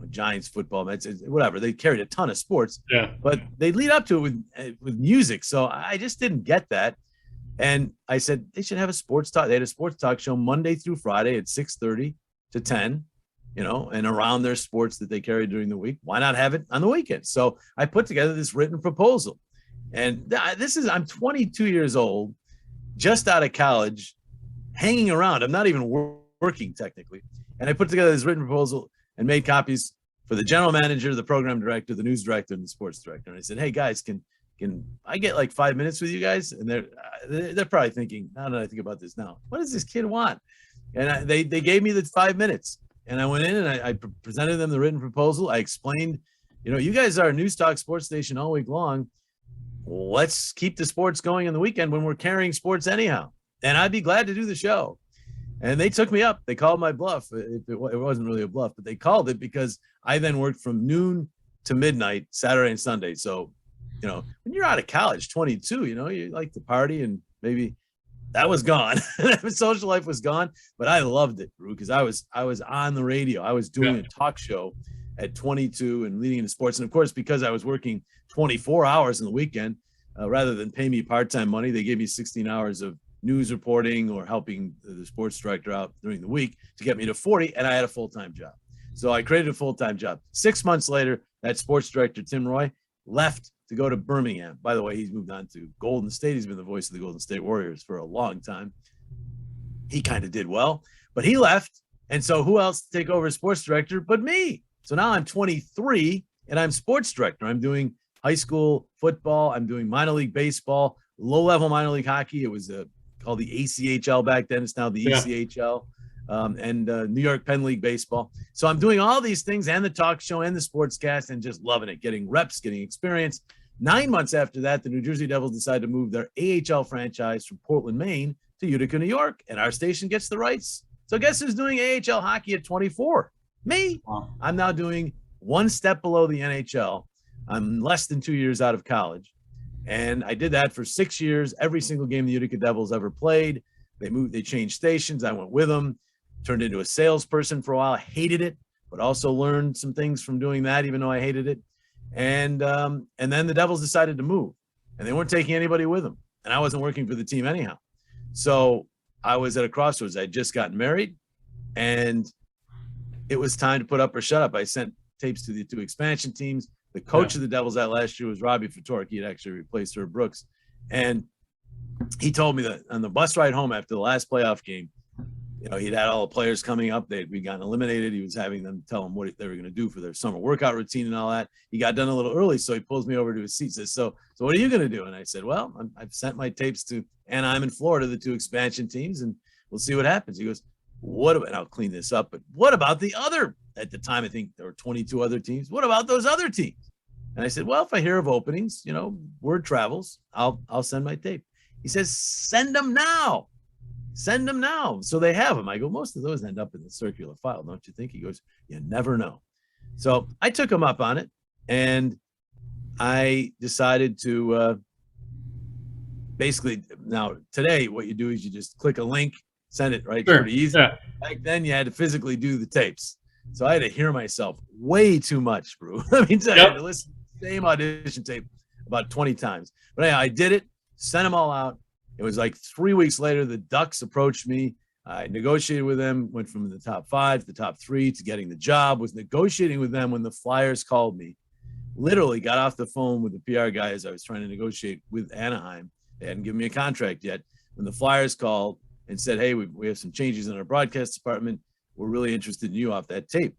Giants football, whatever. They carried a ton of sports, but they'd lead up to it with music. So I just didn't get that. And I said, they should have a sports talk. They had a sports talk show Monday through Friday at 6:30 to 10, and around their sports that they carried during the week. Why not have it on the weekend? So I put together this written proposal. And I'm 22 years old, just out of college, hanging around. I'm not even working technically. And I put together this written proposal and made copies for the general manager, the program director, the news director, and the sports director. And I said, hey guys, can I get like 5 minutes with you guys? And they're probably thinking, now that I think about this now, what does this kid want? And they gave me the 5 minutes, and I went in and I presented them the written proposal. I explained, you guys are a news talk sports station all week long. Let's keep the sports going on the weekend when we're carrying sports anyhow. And I'd be glad to do the show. And they took me up. They called my bluff. It wasn't really a bluff, but they called it because I then worked from noon to midnight, Saturday and Sunday. So, when you're out of college, 22, you like to party, and maybe that was gone. Social life was gone, but I loved it, Bru, because I was on the radio. I was doing a talk show at 22 and leading into sports. And of course, because I was working 24 hours in the weekend, rather than pay me part-time money, they gave me 16 hours of news reporting or helping the sports director out during the week to get me to 40. And I had a full-time job. So I created a full-time job. 6 months later, that sports director, Tim Roy, left to go to Birmingham. By the way, he's moved on to Golden State. He's been the voice of the Golden State Warriors for a long time. He kind of did well, but he left. And so who else to take over as sports director but me? So now I'm 23 and I'm sports director. I'm doing high school football. I'm doing minor league baseball, low-level minor league hockey. It was called the ACHL back then. It's now the ECHL, and New York Penn League baseball. So I'm doing all these things and the talk show and the sportscast and just loving it, getting reps, getting experience. 9 months after that, the New Jersey Devils decided to move their AHL franchise from Portland, Maine to Utica, New York, and our station gets the rights. So guess who's doing AHL hockey at 24? Me. Wow. I'm now doing one step below the NHL. I'm less than 2 years out of college. And I did that for 6 years, every single game the Utica Devils ever played. They changed stations. I went with them, turned into a salesperson for a while. I hated it, but also learned some things from doing that, even though I hated it. And then the Devils decided to move, and they weren't taking anybody with them. And I wasn't working for the team anyhow. So I was at a crossroads. I had just gotten married, and it was time to put up or shut up. I sent tapes to the two expansion teams. The coach of the Devils that last year was Robbie Ftorek. He had actually replaced Herb Brooks. And he told me that on the bus ride home after the last playoff game, he'd had all the players coming up. They'd gotten eliminated. He was having them tell him what they were going to do for their summer workout routine and all that. He got done a little early, so he pulls me over to his seat. Says, "So what are you going to do?" And I said, "Well, I've sent my tapes to Anaheim and Florida, the 2 expansion teams, and we'll see what happens." He goes, "What about?" And I'll clean this up. But what about the other? At the time, I think there were 22 other teams. What about those other teams? And I said, "Well, if I hear of openings, word travels. I'll send my tape." He says, "Send them now. Send them now." So they have them. I go, "Most of those end up in the circular file, don't you think?" He goes, "You never know." So I took him up on it, and I decided to basically, now today, what you do is you just click a link, send it, right? Sure. Pretty easy. Yeah. Back then, you had to physically do the tapes. So I had to hear myself way too much, Bru. I mean, I had to listen to the same audition tape about 20 times. But anyhow, I did it, sent them all out. It was like 3 weeks later, the Ducks approached me. I negotiated with them, went from the top 5 to the top 3 to getting the job, was negotiating with them when the Flyers called me. Literally got off the phone with the PR guy as I was trying to negotiate with Anaheim. They hadn't given me a contract yet. When the Flyers called and said, "Hey, we have some changes in our broadcast department. We're really interested in you off that tape,"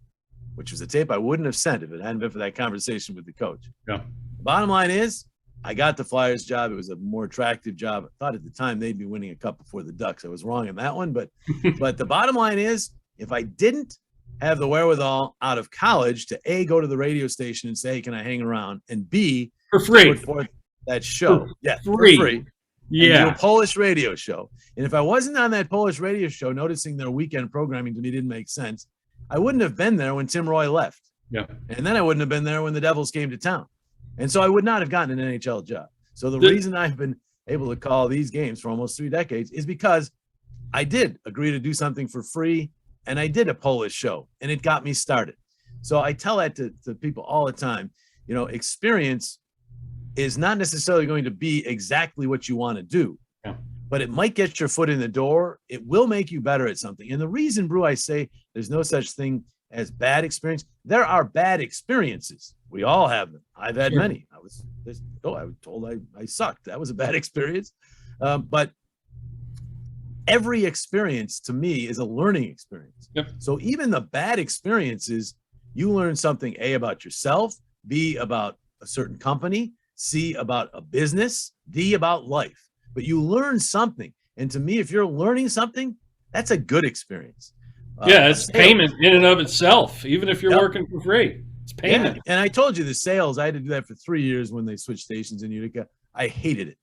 which was a tape I wouldn't have sent if it hadn't been for that conversation with the coach. Yeah. The bottom line is, I got the Flyers job. It was a more attractive job. I thought at the time they'd be winning a cup before the Ducks. I was wrong in that one, but the bottom line is, if I didn't have the wherewithal out of college to A, go to the radio station and say, "Hey, can I hang around?" and B, For free. put forth that show. For free. Yeah. And do a Polish radio show. And if I wasn't on that Polish radio show, noticing their weekend programming to me didn't make sense, I wouldn't have been there when Tim Roy left. Yeah. And then I wouldn't have been there when the Devils came to town. And so I would not have gotten an NHL job. So the reason I've been able to call these games for almost 3 decades is because I did agree to do something for free, and I did a Polish show, and it got me started. So I tell that to people all the time. Experience is not necessarily going to be exactly what you want to do, but it might get your foot in the door. It will make you better at something. And the reason, Bru, I say there's no such thing as bad experience. There are bad experiences. We all have them. I've had many. I was told I sucked. That was a bad experience. But every experience to me is a learning experience. Yep. So even the bad experiences, you learn something, A, about yourself, B, about a certain company, C, about a business, D, about life. But you learn something. And to me, if you're learning something, that's a good experience. It's payment in and of itself, even if you're working for free. It's payment. Yeah. And I told you the sales, I had to do that for 3 years when they switched stations in Utica. I hated it.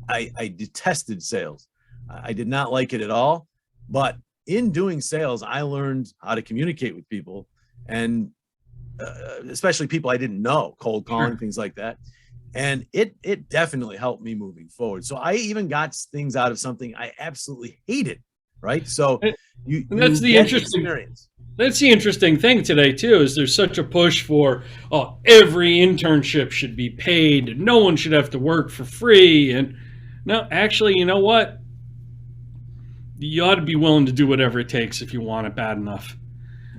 I detested sales. I did not like it at all. But in doing sales, I learned how to communicate with people, and especially people I didn't know, cold calling, things like that. And it definitely helped me moving forward. So I even got things out of something I absolutely hated. Right. So that's the interesting experience. That's the interesting thing today, too, is there's such a push for, every internship should be paid. No one should have to work for free. And no, actually, you know what? You ought to be willing to do whatever it takes if you want it bad enough.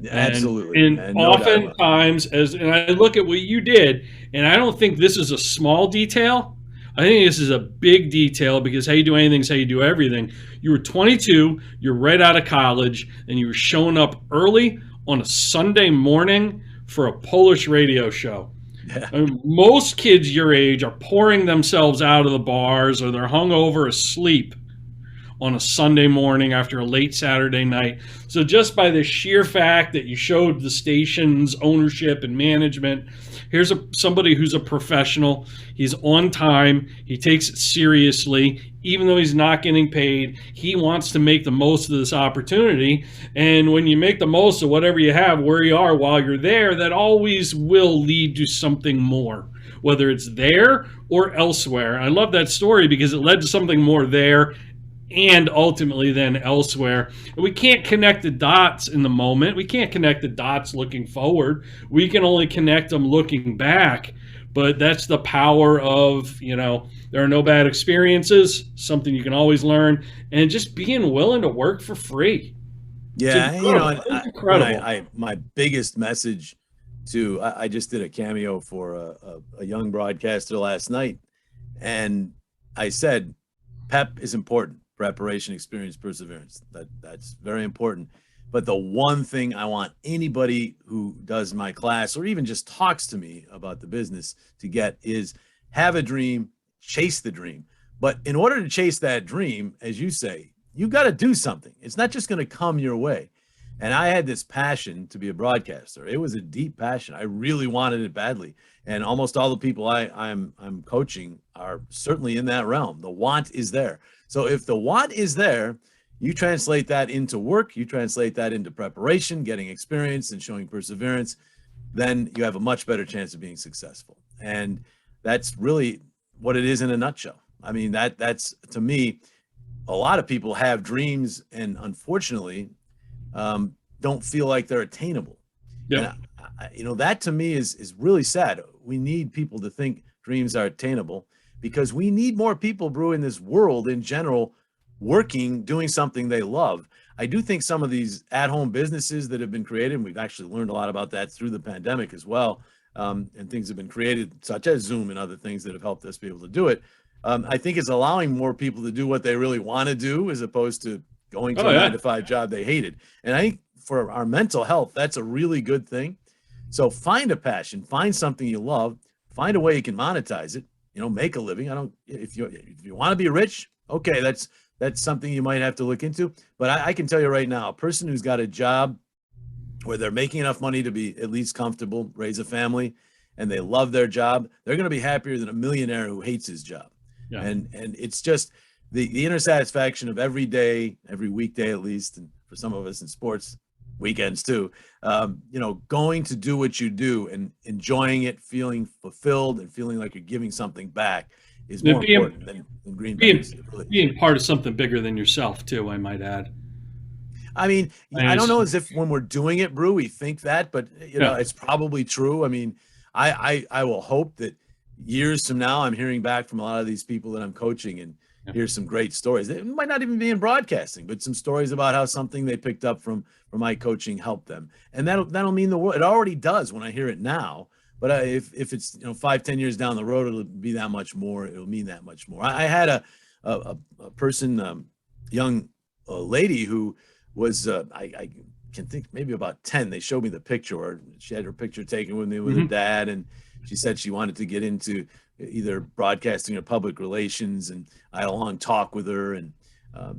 Absolutely. And oftentimes, and I look at what you did, and I don't think this is a small detail. I think this is a big detail, because how you do anything is how you do everything. You were 22, you're right out of college, and you were showing up early on a Sunday morning for a Polish radio show. Yeah. I mean, most kids your age are pouring themselves out of the bars, or they're hungover asleep on a Sunday morning after a late Saturday night. So just by the sheer fact that you showed the station's ownership and management, here's somebody who's a professional. He's on time. He takes it seriously. Even though he's not getting paid, he wants to make the most of this opportunity. And when you make the most of whatever you have, where you are while you're there, that always will lead to something more, whether it's there or elsewhere. I love that story because it led to something more there and ultimately then elsewhere. And we can't connect the dots in the moment. We can't connect the dots looking forward. We can only connect them looking back. But that's the power of, there are no bad experiences, something you can always learn, and just being willing to work for free. Yeah, incredible. My biggest message I just did a cameo for a young broadcaster last night, and I said, PEP is important. Preparation, experience, perseverance. That's very important. But the one thing I want anybody who does my class or even just talks to me about the business to get is have a dream, chase the dream. But in order to chase that dream, as you say, you got to do something. It's not just going to come your way. And I had this passion to be a broadcaster. It was a deep passion. I really wanted it badly. And almost all the people I'm coaching are certainly in that realm. The want is there. So if the want is there, you translate that into work, you translate that into preparation, getting experience and showing perseverance, then you have a much better chance of being successful. And that's really what it is in a nutshell. I mean, that's to me, a lot of people have dreams and unfortunately don't feel like they're attainable. Yeah. And that to me is really sad. We need people to think dreams are attainable because we need more people, Bru, in this world in general, working, doing something they love. I do think some of these at-home businesses that have been created, and we've actually learned a lot about that through the pandemic as well, and things have been created such as Zoom and other things that have helped us be able to do it. I think it's allowing more people to do what they really want to do as opposed to going to a 9-to-5 job they hated. And I think for our mental health, that's a really good thing. So find a passion, find something you love, find a way you can monetize it, make a living. If you want to be rich, okay, that's something you might have to look into. But I can tell you right now, a person who's got a job where they're making enough money to be at least comfortable, raise a family, and they love their job, they're going to be happier than a millionaire who hates his job. Yeah. And it's just the inner satisfaction of every day, every weekday at least, and for some of us in sports, weekends too, going to do what you do and enjoying it, feeling fulfilled and feeling like you're giving something back is more important than green beans. Being part of something bigger than yourself too, I might add. I mean, I don't know as if when we're doing it, Bru, we think that, but it's probably true. I mean, I will hope that years from now, I'm hearing back from a lot of these people that I'm coaching and here's some great stories. It might not even be in broadcasting, but some stories about how something they picked up from my coaching helped them. And that'll mean the world. It already does when I hear it now. But if it's 5-10 years down the road, it'll be that much more. It'll mean that much more. I had a person, young lady who was I can think maybe about 10. They showed me the picture, or she had her picture taken with me with her dad, and she said she wanted to get into either broadcasting or public relations. And I had a long talk with her, and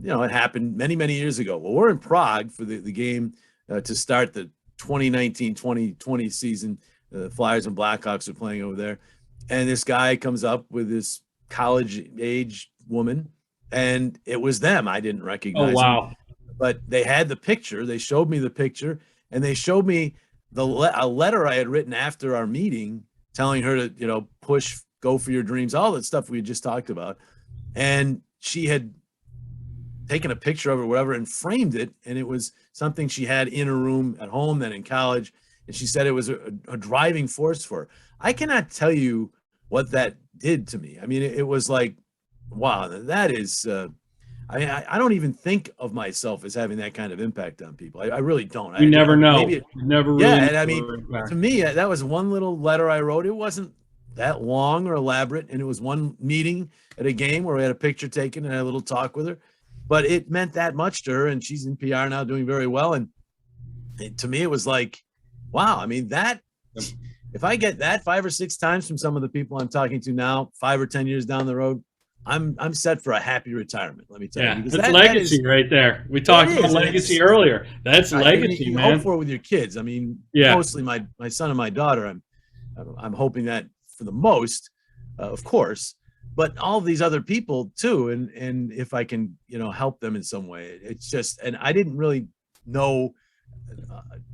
it happened many, many years ago. Well, we're in Prague for the game to start the 2019-2020 season. The Flyers and Blackhawks are playing over there. And this guy comes up with this college-age woman, and it was them. I didn't recognize them. But they had the picture. They showed me the picture, and they showed me a letter I had written after our meeting telling her to, push, go for your dreams, all that stuff we had just talked about. And she had taken a picture of it or whatever and framed it. And it was something she had in her room at home, then in college. And she said it was a driving force for her. I cannot tell you what that did to me. I mean, it was like, wow, that is, I don't even think of myself as having that kind of impact on people. I really don't. You never know. Never really. Yeah, and I mean, to me, that was one little letter I wrote. It wasn't that long or elaborate, and it was one meeting at a game where we had a picture taken and had a little talk with her. But it meant that much to her, and she's in PR now, doing very well. And to me, it was like, wow. I mean, if I get that 5 or 6 times from some of the people I'm talking to now, 5 or 10 years down the road, I'm set for a happy retirement. Let me tell you. Because that's legacy right there. We talked about legacy earlier. That's legacy, you man. hope for it with your kids. I mean, mostly my son and my daughter. I'm hoping that for the most, of course, but all of these other people too. And if I can, help them in some way, it's just. And I didn't really know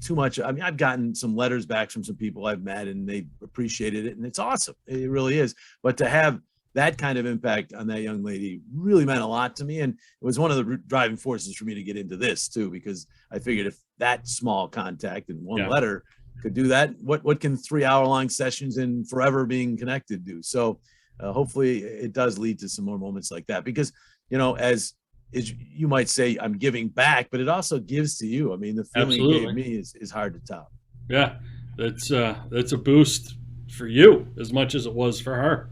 too much. I mean, I've gotten some letters back from some people I've met, and they appreciated it, and it's awesome. It really is. But to have that kind of impact on that young lady really meant a lot to me. And it was one of the driving forces for me to get into this too, because I figured if that small contact and one letter could do that, what can 3-hour-long sessions and forever being connected do? So hopefully it does lead to some more moments like that, because, as you might say, I'm giving back, but it also gives to you. I mean, the feeling it gave me is hard to top. Yeah, that's a boost for you as much as it was for her.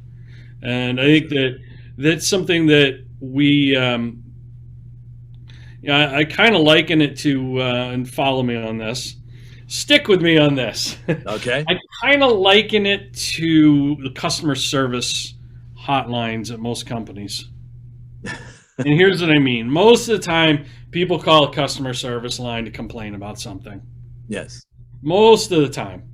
And I think that's something that we, I kind of liken it to, and follow me on this. Stick with me on this. Okay. I kind of liken it to the customer service hotlines at most companies. And here's what I mean. Most of the time, people call a customer service line to complain about something. Yes. Most of the time.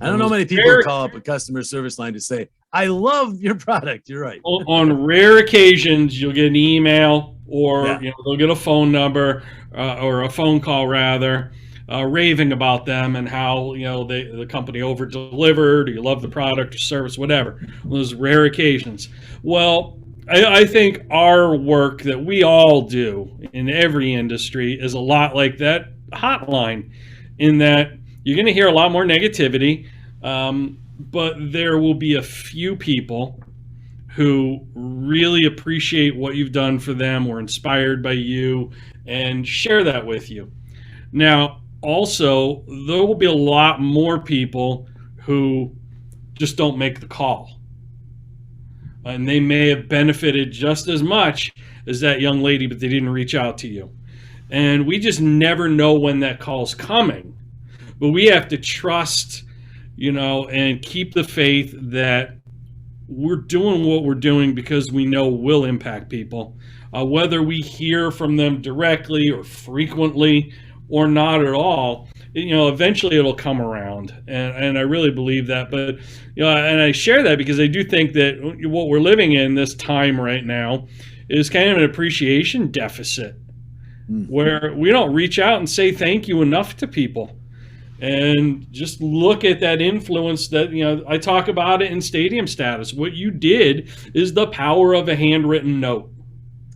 I don't know many people call up a customer service line to say, I love your product. You're right. On rare occasions, you'll get an email or they'll get a phone number or a phone call rather, raving about them and how the company over delivered, or you love the product or service, whatever. Those rare occasions. Well, I think our work that we all do in every industry is a lot like that hotline, in that you're going to hear a lot more negativity, but there will be a few people who really appreciate what you've done for them or inspired by you and share that with you. Now, also, there will be a lot more people who just don't make the call. And they may have benefited just as much as that young lady, but they didn't reach out to you. And we just never know when that call's coming. But we have to trust, and keep the faith that we're doing what we're doing because we know we'll impact people. Whether we hear from them directly or frequently or not at all, eventually it'll come around. And I really believe that. But, and I share that because I do think that what we're living in this time right now is kind of an appreciation deficit, where we don't reach out and say thank you enough to people. And just look at that influence that, I talk about it in Stadium Status. What you did is the power of a handwritten note.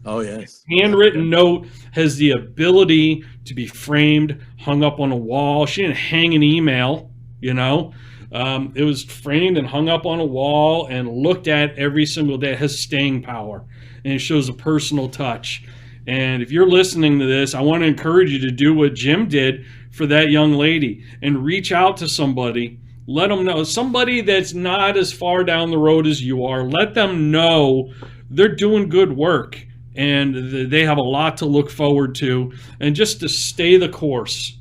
Oh, yes. Handwritten note has the ability to be framed, hung up on a wall. She didn't hang an email, It was framed and hung up on a wall and looked at every single day. It has staying power, and it shows a personal touch. And if you're listening to this, I want to encourage you to do what Jim did for that young lady and reach out to somebody. Let them know, somebody that's not as far down the road as you are. Let them know they're doing good work and they have a lot to look forward to, and just to stay the course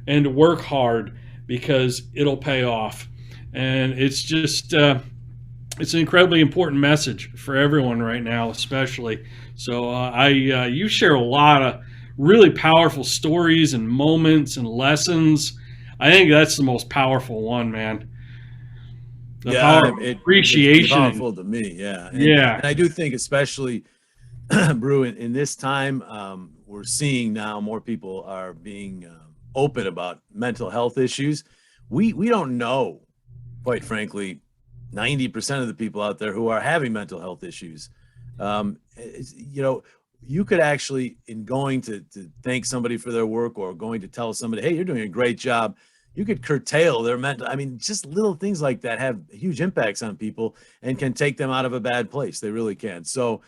and to work hard, because it'll pay off. And it's just it's an incredibly important message for everyone right now, especially. So you share a lot of really powerful stories and moments and lessons. I think that's the most powerful one, man. The power of appreciation. It's powerful to me, yeah. And I do think, especially, Bru, in this time, we're seeing now more people are being open about mental health issues. We don't know, quite frankly, 90% of the people out there who are having mental health issues. You could actually, in going to thank somebody for their work, or going to tell somebody, hey, you're doing a great job, you could curtail their mental. I mean, just little things like that have huge impacts on people and can take them out of a bad place. They really can. So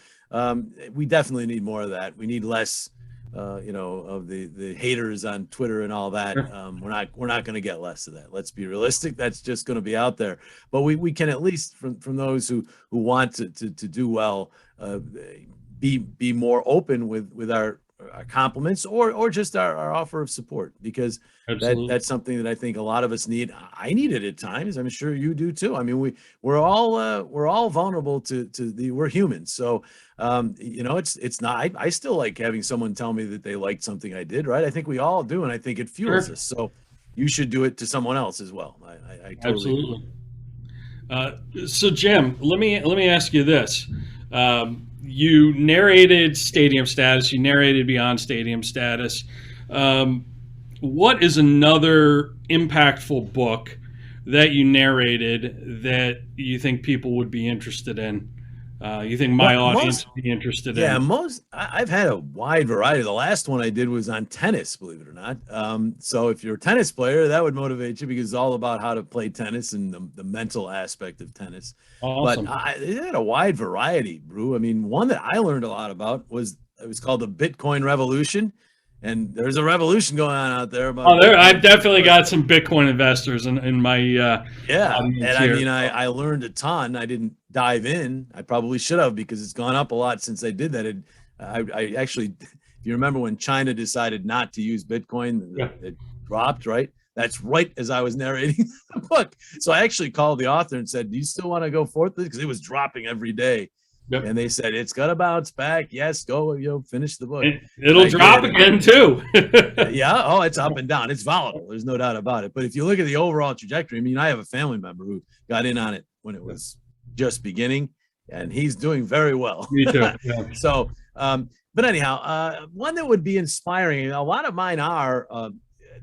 we definitely need more of that. We need less, of the haters on Twitter and all that. We're not going to get less of that. Let's be realistic. That's just going to be out there. But we can, at least from those who want to do well, be more open with our compliments or just our offer of support, because that's something that I think a lot of us need. I need it at times. I'm sure you do too. I mean, we're all vulnerable to we're humans. So, it's not, I still like having someone tell me that they liked something I did, right? I think we all do. And I think it fuels us. So you should do it to someone else as well. I totally absolutely. So Jim, let me ask you this. You narrated Stadium Status. You narrated Beyond Stadium Status. What is another impactful book that you narrated that you think people would be interested in? You think my audience would be interested in? Yeah, I've had a wide variety. The last one I did was on tennis, believe it or not. So if you're a tennis player, that would motivate you, because it's all about how to play tennis and the mental aspect of tennis. Awesome. But it had a wide variety, Bru. I mean, one that I learned a lot about was called the Bitcoin Revolution. and there's a revolution going on out there. Oh, I've definitely got some Bitcoin investors in my yeah. And here. I mean, I learned a ton. I didn't dive in. I probably should have, because it's gone up a lot since I did that. I actually, if you remember when China decided not to use Bitcoin, it dropped, right? That's right as I was narrating the book. So I actually called the author and said, "Do you still want to go forth?" Because it was dropping every day. Yep. And they said, "It's gonna bounce back. Yes, go, finish the book. It'll drop again too." Yeah. Oh, it's up and down. It's volatile. There's no doubt about it. But if you look at the overall trajectory, I mean, I have a family member who got in on it when it was just beginning, and he's doing very well. Me too. Yeah. So, but anyhow, one that would be inspiring. A lot of mine are.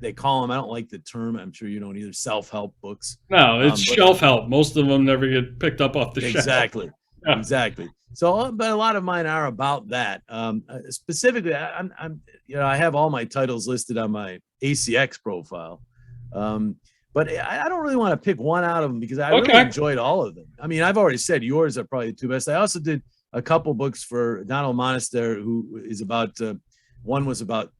They call them, I don't like the term, I'm sure you don't either, self-help books. No, it's shelf help. Most of them never get picked up off the shelf. Exactly. Yeah. Exactly. So, but a lot of mine are about that. Specifically, I have all my titles listed on my ACX profile. But I don't really want to pick one out of them, because I really enjoyed all of them. I mean, I've already said yours are probably the two best. I also did a couple books for Donald Monaster, who is about, one was about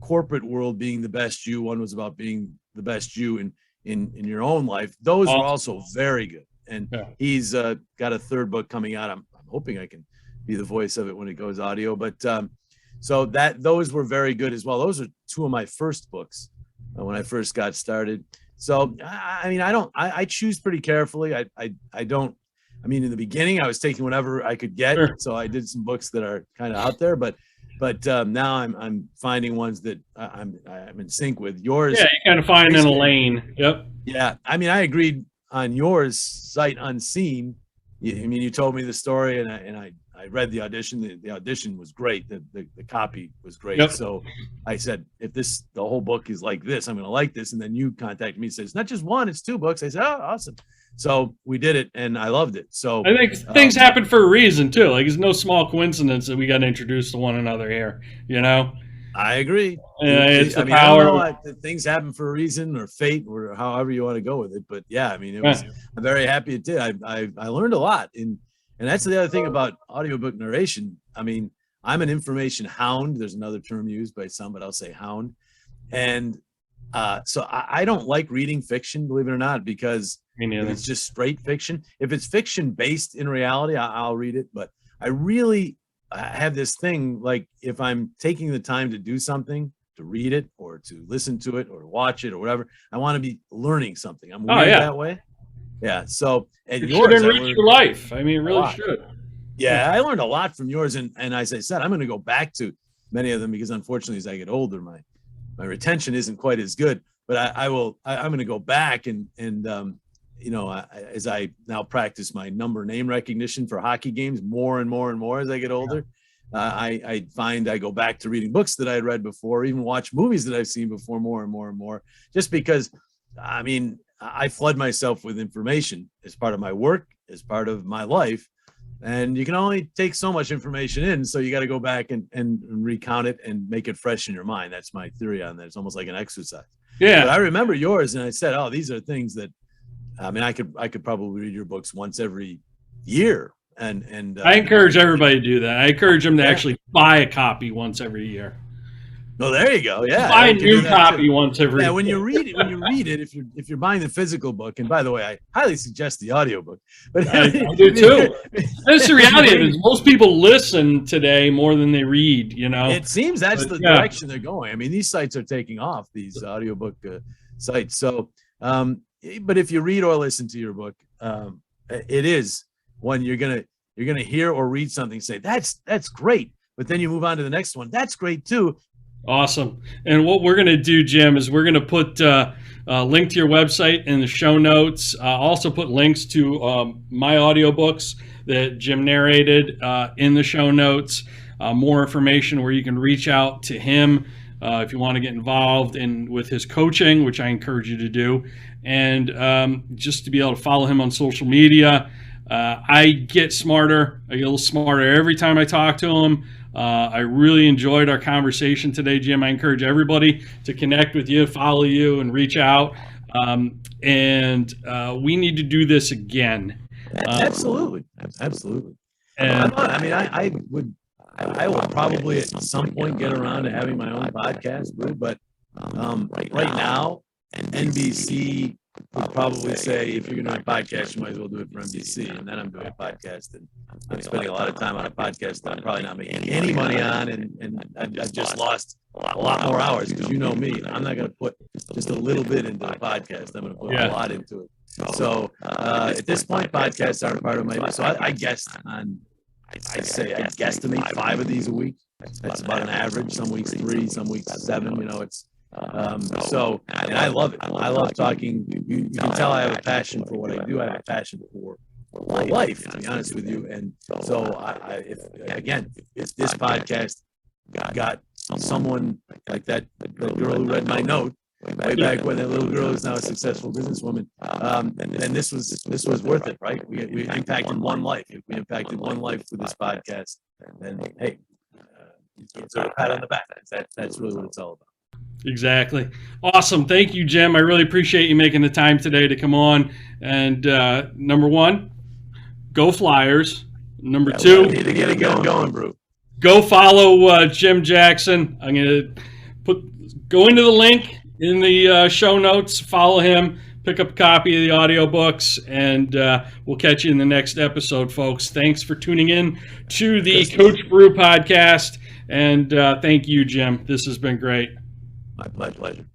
corporate world being the best you, one was about being the best you in your own life. Those are also very good, and he's got a third book coming out. I'm hoping I can be the voice of it when it goes audio, but so those were very good as well. Those are two of my first books when I first got started. So I mean, I choose pretty carefully. I don't, I mean, in the beginning I was taking whatever I could get, so I did some books that are kind of out there, but now I'm finding ones that I'm in sync with. Yours, yeah, you kind of find in a lane. Yep. Yeah, I mean, I agreed on yours, sight unseen. I mean, you told me the story, and I read the audition. The audition was great. The copy was great. Yep. So I said, if the whole book is like this, I'm going to like this. And then you contacted me and said, it's not just one, it's two books. I said, oh, awesome. So we did it, and I loved it. So I think things happen for a reason too. Like, it's no small coincidence that we got introduced to one another here. I agree. It's the power. I don't know, things happen for a reason, or fate, or however you want to go with it. But yeah, I mean, I'm very happy it did. I learned a lot, and that's the other thing about audiobook narration. I mean, I'm an information hound. There's another term used by some, but I'll say hound. And so I don't like reading fiction, believe it or not, because it's just straight fiction. If it's fiction based in reality, I'll read it. But I really have this thing, like, if I'm taking the time to do something, to read it or to listen to it or watch it or whatever, I want to be learning something. I'm weird that way. Yeah. So, and yours should enrich your life. I mean, it really should. Yeah, I learned a lot from yours, and as I said, I'm going to go back to many of them, because unfortunately, as I get older, my retention isn't quite as good. But I'm going to go back and as I now practice my number name recognition for hockey games more and more and more as I get older, I find I go back to reading books that I had read before, even watch movies that I've seen before more and more and more, just because, I mean, I flood myself with information as part of my work, as part of my life, and you can only take so much information in. So you got to go back and recount it and make it fresh in your mind. That's my theory on that. It's almost like an exercise. Yeah. But I remember yours, and I said, oh, these are things that, I mean, I could probably read your books once every year. And I encourage everybody to do that. I encourage them to actually buy a copy once every year. Oh, there you go. Yeah, buy a new copy once every year. Yeah, when you read it, if you're buying the physical book, and by the way, I highly suggest the audiobook. But I do too. That's the reality of it. Most people listen today more than they read. It seems that's the direction they're going. I mean, these sites are taking off, these audiobook sites. So, but if you read or listen to your book, it is one you're gonna hear or read something, say that's great, but then you move on to the next one. That's great too. Awesome. And what we're going to do, Jim, is we're going to put a link to your website in the show notes. Also put links to my audiobooks that Jim narrated in the show notes. More information where you can reach out to him if you want to get involved with his coaching, which I encourage you to do. And just to be able to follow him on social media. I get smarter. I get a little smarter every time I talk to him. I really enjoyed our conversation today, Jim. I encourage everybody to connect with you, follow you, and reach out. And we need to do this again. Absolutely. And I I will probably at some point get around to having my own podcast, Bru, but right now, NBC would probably say, if you're going to do a podcast, you might as well do it for NBC. And then I'm doing a podcast, and I'm spending a lot of time on a podcast that I'm probably not making any money on, and I've just lost a lot more hours, because you know me, I'm not going to put just a little bit into the podcast. I'm going to put a lot into it. So at this point, podcasts aren't part of my. So I guessed on. I guesstimate 5 of these a week. That's about an average. Some weeks 3, some weeks 7. You know, it's so, and I love it. I love talking. You can tell I have a passion for what I do. I have a passion for life, to be honest with you. And so, if this podcast got someone like that girl who read my note way back when that little girl is now a successful businesswoman, then this was worth it, right? We impacted one life. If we impacted one life with this podcast, then hey, it's a pat on the back. That's really what it's all about. Exactly. Awesome. Thank you, Jim. I really appreciate you making the time today to come on. And number 1, go Flyers. Number 2, we need to get it going, Bru. Go follow Jim Jackson. I'm going to go into the link in the show notes, follow him, pick up a copy of the audiobooks, and we'll catch you in the next episode, folks. Thanks for tuning in to the Coach Bru podcast, and thank you, Jim. This has been great. My pleasure.